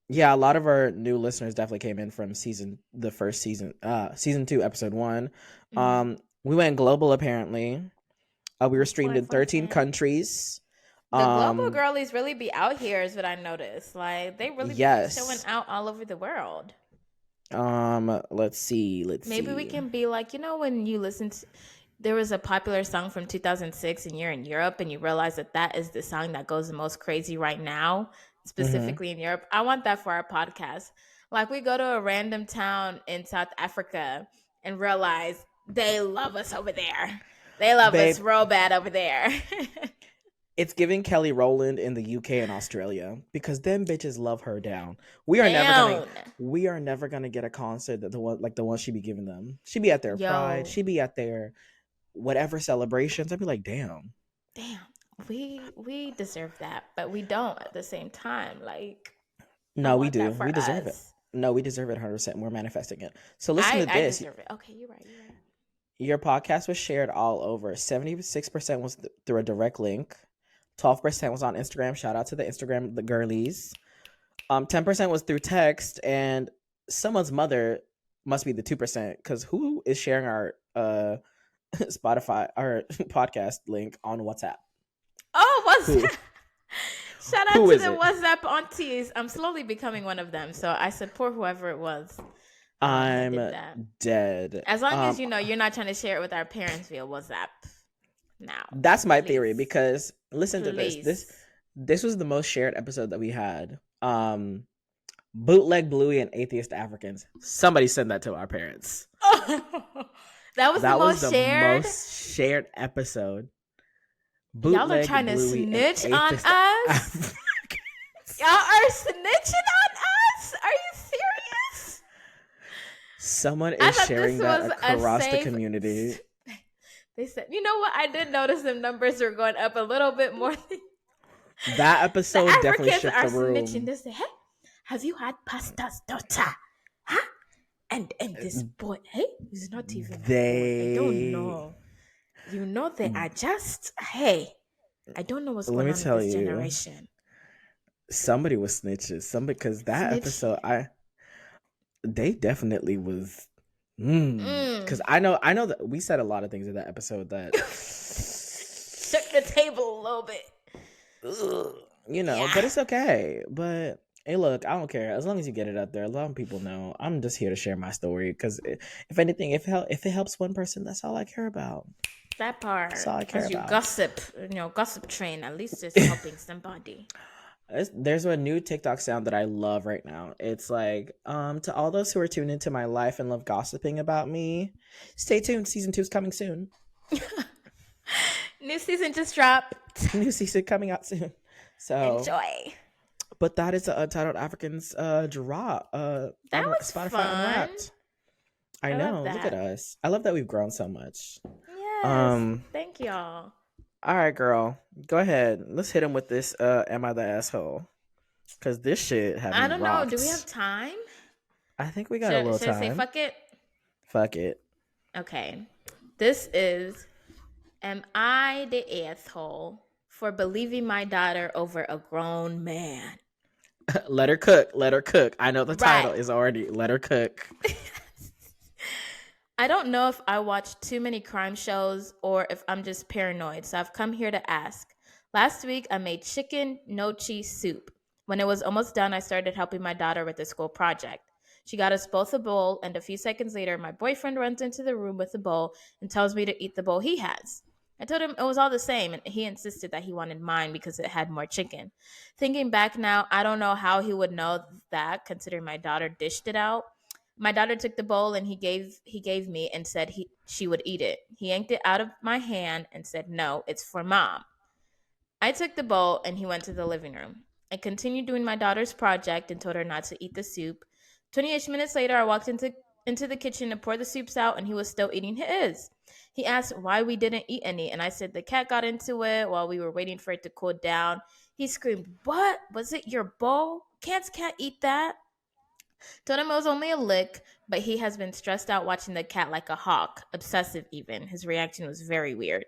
Yeah, a lot of our new listeners definitely came in from season 2, episode 1. We went global apparently. We were streamed in 13 countries. The global Um, girlies really be out here, is what I noticed. Like they really be showing yes. out all over the world. Let's see. Let's Maybe we see. can be like, when you listen to, there was a popular song from 2006 and you're in Europe and you realize that that is the song that goes the most crazy right now, Mm-hmm. specifically in Europe. I want that for our podcast. Like we go to a random town in South Africa and realize they love us over there. They love us Babe, real bad over there. it's giving Kelly Rowland in the UK and Australia because them bitches love her down. We are never gonna Down. we are never gonna get a concert that the one she be giving them. She be at their pride, Yo, she be at their whatever celebrations. I'd be like, damn. damn. We deserve that, but we don't at the same time. Like I No, we want do. that We for deserve it. us. No, we deserve it 100%. We're manifesting it. So listen I to I this. deserve it. Okay, you're right. You're right. Your podcast was shared all over. 76% was through a direct link. 12% was on Instagram. Shout out to the Instagram, the girlies. 10% was through text, and someone's mother must be the 2% because who is sharing our Spotify our podcast link on WhatsApp? Oh, what's Who? that? Shout out Who to is the it? WhatsApp aunties. I'm slowly becoming one of them, so I support whoever it was that did I'm that. dead. As long as you're not trying to share it with our parents via WhatsApp. Now, That's my theory please, because listen to this. This please. this was the most shared episode that we had. Bootleg Bluey and Atheist Africans. Somebody send that to our parents. That was the That was most the shared. most shared episode. Y'all are Bootleg trying to Bluey and snitch on Atheist us. Africans. Y'all are snitching on us. Are you serious? Someone I is thought this sharing that was a across the safe. community. They said, you know what? I did notice the numbers were going up a little bit more. That The episode definitely Africans shook are the snitching. room. They say, "Hey, have you had pastor's daughter? Huh? And this boy, hey, he's not even a boy. I don't They know. You know they are just hey. I don't know what's let going me on in tell this you, generation. somebody was snitches. Somebody because that Snitch. episode, they definitely was. Because Mm. I know that we said a lot of things in that episode that, Shook the table a little bit. ugh, but Yeah. it's okay. But hey, look, I don't care as long as you get it out there. A lot of people know. I'm just here to share my story because if anything, if it helps one person, that's all I care about. That That's part. all I care As you about. gossip, gossip train, at least it's helping somebody. There's a new TikTok sound that I love right now. It's like, to all those who are tuned into my life and love gossiping about me, stay tuned. Season 2 is coming soon. New season just dropped. New season coming out soon. So, Enjoy. but that is the Untitled Africans drop That on was Spotify fun. Unwrapped. I I love know. Look at that. us. I love that we've grown so much. Yes. Um. Thank y'all. All right, girl. Go ahead. Let's hit him with this. Am I the asshole? Because this shit had I me don't know. Do we have rocked. time? I think we got a Should, little should I say time. fuck it? Fuck it. Okay. This is am I the asshole for believing my daughter over a grown man? Let her cook. Let her cook. I know the title Right. is already Let Her Cook. I don't know if I watch too many crime shows or if I'm just paranoid, so I've come here to ask. Last week, I made chicken no cheese soup. When it was almost done, I started helping my daughter with the school project. She got us both a bowl, and a few seconds later, my boyfriend runs into the room with the bowl and tells me to eat the bowl he has. I told him it was all the same, and he insisted that he wanted mine because it had more chicken. Thinking back now, I don't know how he would know that, considering my daughter dished it out. My daughter took the bowl and he gave me and said she would eat it. He yanked it out of my hand and said, "No, it's for mom." I took the bowl and he went to the living room. I continued doing my daughter's project and told her not to eat the soup. 20ish minutes later, I walked into the kitchen to pour the soups out and he was still eating his. He asked why we didn't eat any and I said the cat got into it while we were waiting for it to cool down. He screamed, "What? Was it your bowl? Can't cat eat that?" Told him it was only a lick, but he has been stressed out watching the cat like a hawk, obsessive even. His reaction was very weird.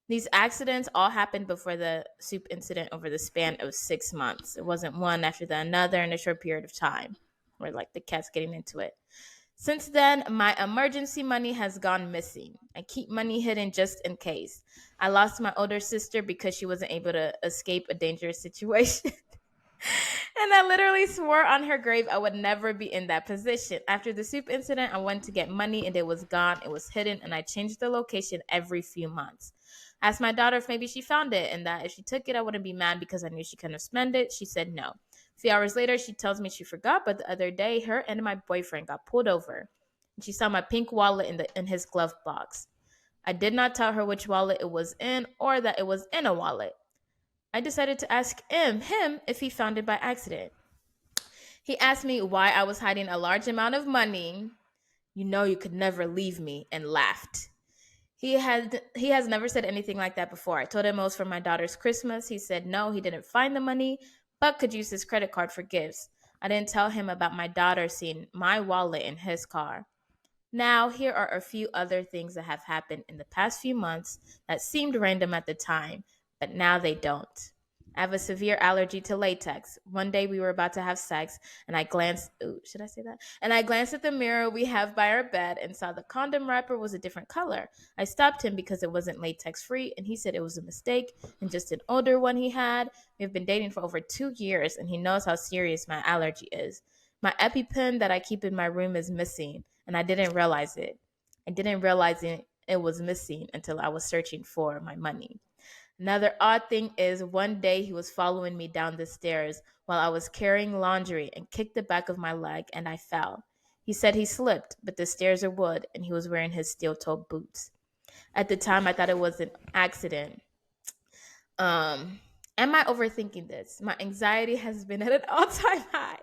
These accidents all happened before the soup incident over the span of 6 months. It wasn't one after the another in a short period of time, where like the cat's getting into it. Since then, my emergency money has gone missing. I keep money hidden just in case. I lost my older sister because she wasn't able to escape a dangerous situation. And I literally swore on her grave I would never be in that position. After the soup incident, I went to get money and it was gone. It was hidden, and I changed the location every few months. I asked my daughter if maybe she found it and that if she took it, I wouldn't be mad because I knew she couldn't have spent it. She said no. A few hours later, she tells me she forgot, but the other day, her and my boyfriend got pulled over. And she saw my pink wallet in his glove box. I did not tell her which wallet it was in or that it was in a wallet. I decided to ask him if he found it by accident. He asked me why I was hiding a large amount of money. You know you could never leave me, and laughed. He has never said anything like that before. I told him it was for my daughter's Christmas. He said no, he didn't find the money, but could use his credit card for gifts. I didn't tell him about my daughter seeing my wallet in his car. Now, here are a few other things that have happened in the past few months that seemed random at the time, but now they don't. I have a severe allergy to latex. One day we were about to have sex, and I glanced, ooh, should I say that? And I glanced at the mirror we have by our bed and saw the condom wrapper was a different color. I stopped him because it wasn't latex free, and he said it was a mistake and just an older one he had. We've been dating for over 2 years, and he knows how serious my allergy is. My EpiPen that I keep in my room is missing, and I didn't realize it. I didn't realize it was missing until I was searching for my money. Another odd thing is one day he was following me down the stairs while I was carrying laundry and kicked the back of my leg and I fell. He said he slipped, but the stairs are wood and he was wearing his steel toed boots. At the time, I thought it was an accident. Um, am I overthinking this? My anxiety has been at an all-time high.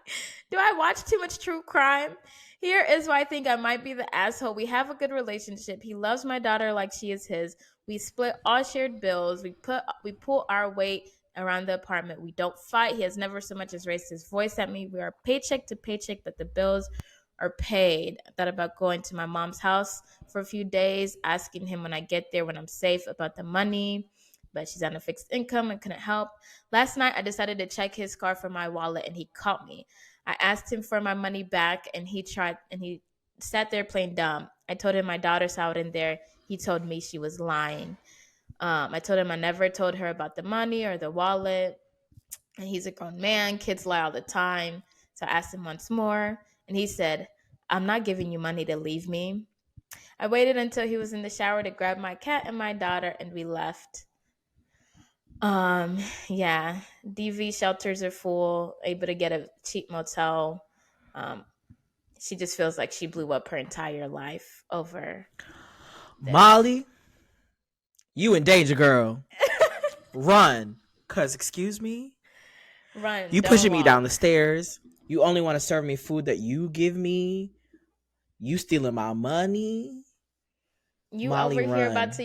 Do I watch too much true crime? Here is why I think I might be the asshole. We have a good relationship. He loves my daughter like she is his. We split all shared bills. We pull our weight around the apartment. We don't fight. He has never so much as raised his voice at me. We are paycheck to paycheck, but the bills are paid. I thought about going to my mom's house for a few days, asking him when I get there when I'm safe about the money, but she's on a fixed income and couldn't help. Last night, I decided to check his car for my wallet, and he caught me. I asked him for my money back, and he sat there playing dumb. I told him my daughter saw it in there. He told me she was lying. I told him I never told her about the money or the wallet, and he's a grown man. Kids lie all the time. So I asked him once more, and he said, I'm not giving you money to leave me. I waited until he was in the shower to grab my cat and my daughter, and we left. Um, yeah, DV shelters are full, able to get a cheap motel. Um, she just feels like she blew up her entire life over this. Molly, you in danger, girl. Run. Cause excuse me, Run, you don't pushing me down the walk. stairs. You only want to serve me food that you give me. You stealing my money. You Molly, over here about run. to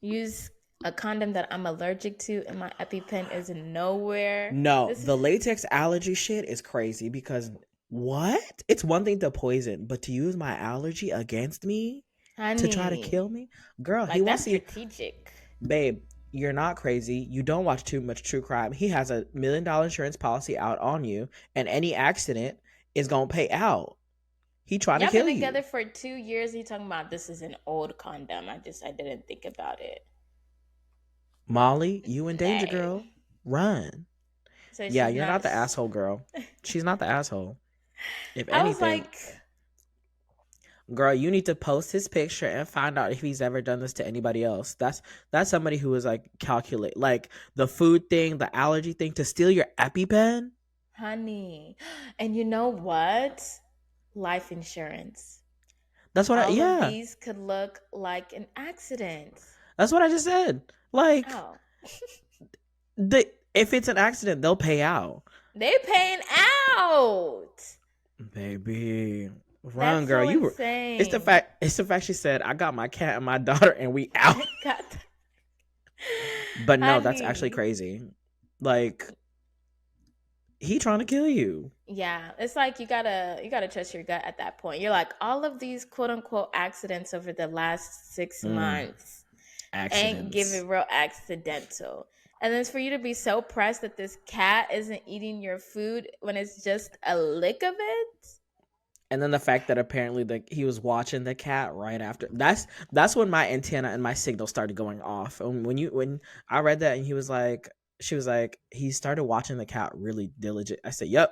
use a condom that I'm allergic to, and my EpiPen is nowhere. No, This, the latex allergy shit is crazy because what? It's one thing to poison, but to use my allergy against me to try to honey, kill me? Girl, he like wants that's to. strategic. Babe, you're not crazy. You don't watch too much true crime. He has $1 million insurance policy out on you, and any accident is going to pay out. He trying to Y'all been kill together you. for 2 years. He talking about this is an old condom. I didn't think about it. Molly, you in danger, Nay. girl. Run. So Yeah, she's you're not. not the asshole, girl. She's not the asshole. If I was anything, like, girl, you need to post his picture and find out if he's ever done this to anybody else. That's somebody who is like calculate like the food thing, the allergy thing to steal your EpiPen. honey. And you know what? Life insurance. That's what I All of yeah. these could look like an accident. That's what I just said. Like Oh. the if it's an accident, they'll pay out. They paying out. Baby, run, That's girl. so You were. It's the insane. fact. It's the fact she said I got my cat and my daughter and we out. I got But no, that's actually honey. crazy. Like he trying to kill you. Yeah, it's like you gotta trust your gut at that point. You're like, all of these quote unquote accidents over the last six Mm, months ain't accidents. giving real accidental. And then for you to be so pressed that this cat isn't eating your food when it's just a lick of it. And then the fact that apparently he was watching the cat right after, that's when my antenna and my signal started going off. And when I read that and she was like, he started watching the cat really diligent. I said, "Yep,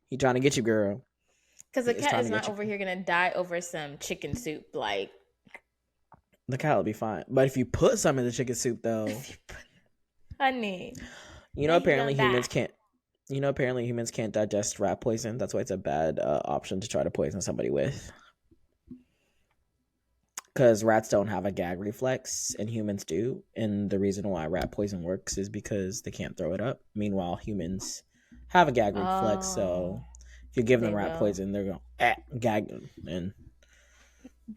he trying to get you, girl. Because He the is cat trying is to get not you." over here gonna die over some chicken soup. Like, The cat will be fine. But if you put some in the chicken soup, though, honey, you know then he apparently gonna die. humans can't. You know apparently humans can't digest rat poison. That's why it's a bad option to try to poison somebody with. Because rats don't have a gag reflex and humans do. And the reason why rat poison works is because they can't throw it up. Meanwhile, humans have a gag reflex. Oh, So if you give them they rat will. poison, they're going gag them. And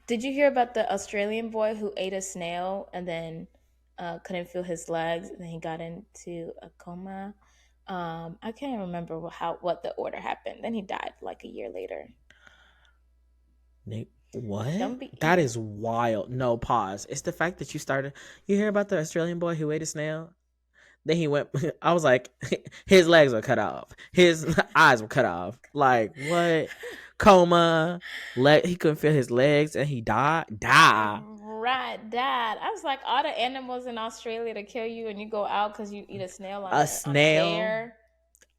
Did you hear about the Australian boy who ate a snail and then couldn't feel his legs, and then he got into a coma? I can't remember what the order happened. Then he died like a year later. what? Don't be That eating. is wild. No, pause. It's the fact that you started. You hear about the Australian boy who ate a snail? Then he went. I was like, his legs were cut off. His eyes were cut off. Like what? Coma. He couldn't feel his legs, and he died. Die. Right, Dad. I was like, all the animals in Australia to kill you, and you go out because you eat a snail A on the snail. air.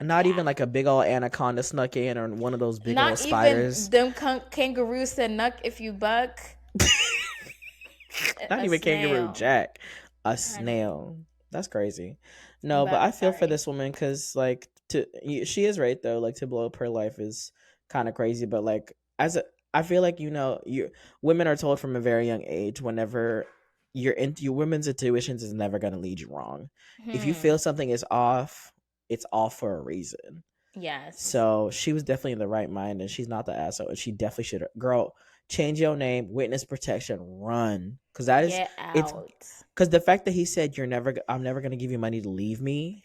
Not Yeah, even like a big old anaconda snuck in, or one of those big old not even spiders. them kangaroos said "nuck if you buck." Not A even kangaroo snail, jack. A honey. snail. That's crazy. No, but But I feel for sorry. this woman because like she is right though. Like to blow up her life is kind of crazy. But like I feel like you women are told from a very young age whenever your women's intuitions is never gonna lead you wrong. If you Hmm. feel something is off, it's off for a reason. Yes. So she was definitely in the right mind, and she's not the asshole. And she definitely should. Girl, change your name, witness protection, run, because that is Get it's out. because the fact that he said I'm never gonna give you money to leave me.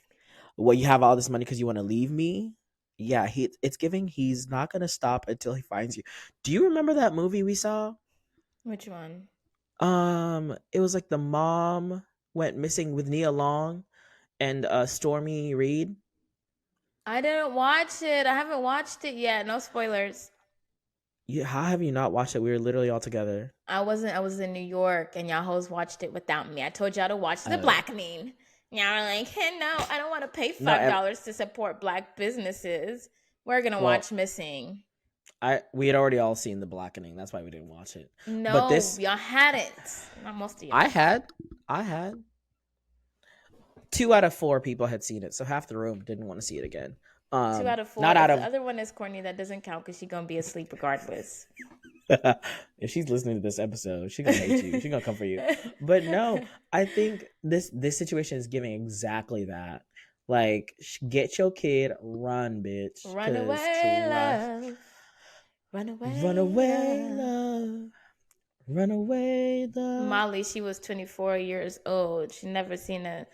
Well, you have all this money because you want to leave me. Yeah, it's giving. He's not gonna stop until he finds you. Do you remember that movie we saw? Which one? It was like the mom went missing with Nia Long and Stormy Reed. I didn't watch it. I haven't watched it yet. No spoilers. How have you not watched it? We were literally all together. I wasn't. I was in New York, and y'all hoes watched it without me. I told y'all to watch The Uh, Blackening. Y'all were like, hey, no, I don't want to pay no, $5 to support black businesses. We're gonna well, watch Missing. we had already all seen The Blackening. That's why we didn't watch it. But No, this, y'all hadn't. Not most of I y'all. had, I had 2 out of 4 people had seen it, so half the room didn't want to see it again. Two out of four. Not out If the of other one is corny, that doesn't count because she's gonna be asleep regardless. if she's listening to this episode, she's gonna hate you. She's gonna come for you. But no, I think this situation is giving exactly that. Like, get your kid, run, bitch, Run because away, trust, love. Run run away, away, love. love, run away, love. Molly, she was 24 years old. She never seen a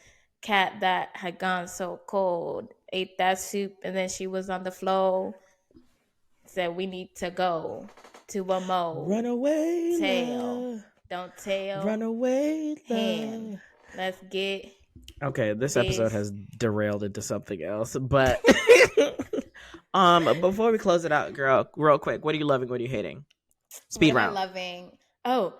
cat that had gone so cold. Ate that soup, and then she was on the floor. Said, "We need to go to a Run away, motel. love. Don't Run tell. away, Hand. love. Let's get Okay, this episode this." has derailed into something else, but before we close it out, girl, real quick, what are you loving? What are you hating? What Speed am I round. loving? Oh.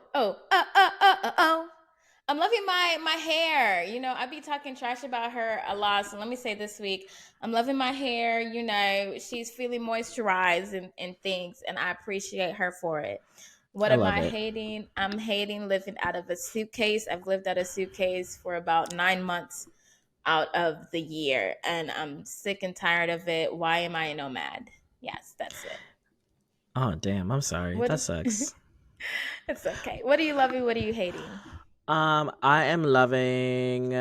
I'm loving my hair. I be talking trash about her a lot. So let me say this week, I'm loving my hair. She's feeling moisturized and things, and I appreciate her for it. What I am love I it. hating? I'm hating living out of a suitcase. I've lived out of a suitcase for about 9 months out of the year, and I'm sick and tired of it. Why am I a nomad? Yes, that's it. Oh damn, I'm sorry. What? That sucks. It's okay. What are you loving? What are you hating? I am loving.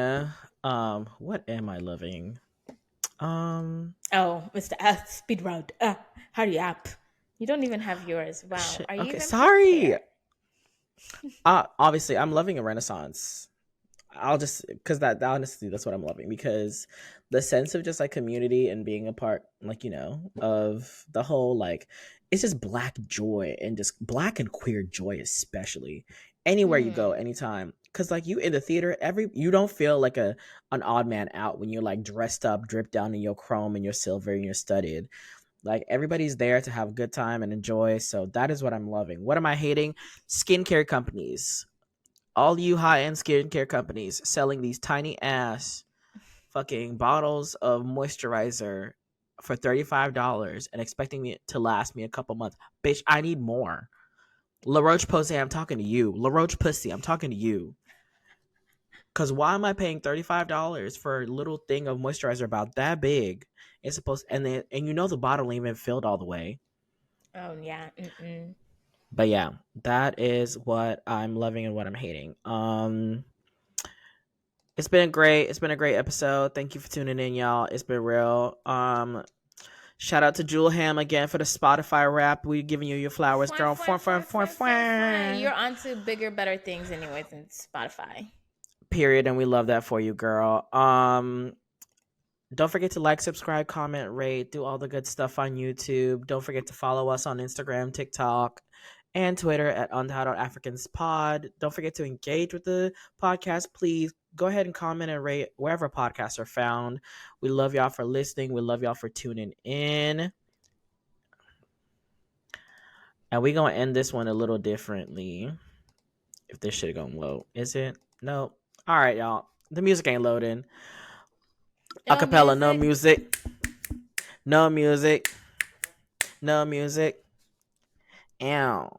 What am I loving? Oh, Mr. Speed Round. Hurry up. You don't even have yours. Wow. Shit. Are you Okay, even sorry. prepared? Obviously, I'm loving a Renaissance. I'll just because that honestly that's what I'm loving because the sense of just like community and being a part like of the whole like it's just black joy and just black and queer joy especially anywhere you go Hmm. anytime because like you in the theater you don't feel like an odd man out when you're like dressed up dripped down in your chrome and your silver and your studded Like everybody's there to have a good time and enjoy. So that is what I'm loving. What am I hating? Skincare companies. All you high-end skincare companies selling these tiny ass fucking bottles of moisturizer for $35 and expecting me to last me a couple months. Bitch, I need more. La Roche Posay, I'm talking to you. La Roche Pussy, I'm talking to you. Cause why am I paying $35 for a little thing of moisturizer about that big? It's supposed and the bottle ain't even filled all the way. Oh yeah. Mm-mm. But yeah, that is what I'm loving and what I'm hating. It's been great. It's been a great episode. Thank you for tuning in, y'all. It's been real. Shout out to Jewel Ham again for the Spotify rap. We giving you your flowers, Fine, girl. fine, fine, fine, fine, fine. You're on to bigger, better things anyways than Spotify. Period. And we love that for you, girl. Don't forget to like, subscribe, comment, rate, do all the good stuff on YouTube. Don't forget to follow us on Instagram, TikTok, and Twitter at Untitled Africans Pod. Don't forget to engage with the podcast. Please go ahead and comment and rate wherever podcasts are found. We love y'all for listening. We love y'all for tuning in. And we're going to end this one a little differently. If this shit gonna load. Is it? No. All right, y'all. The music ain't loading. Acapella, no music. No music. No music. Ow.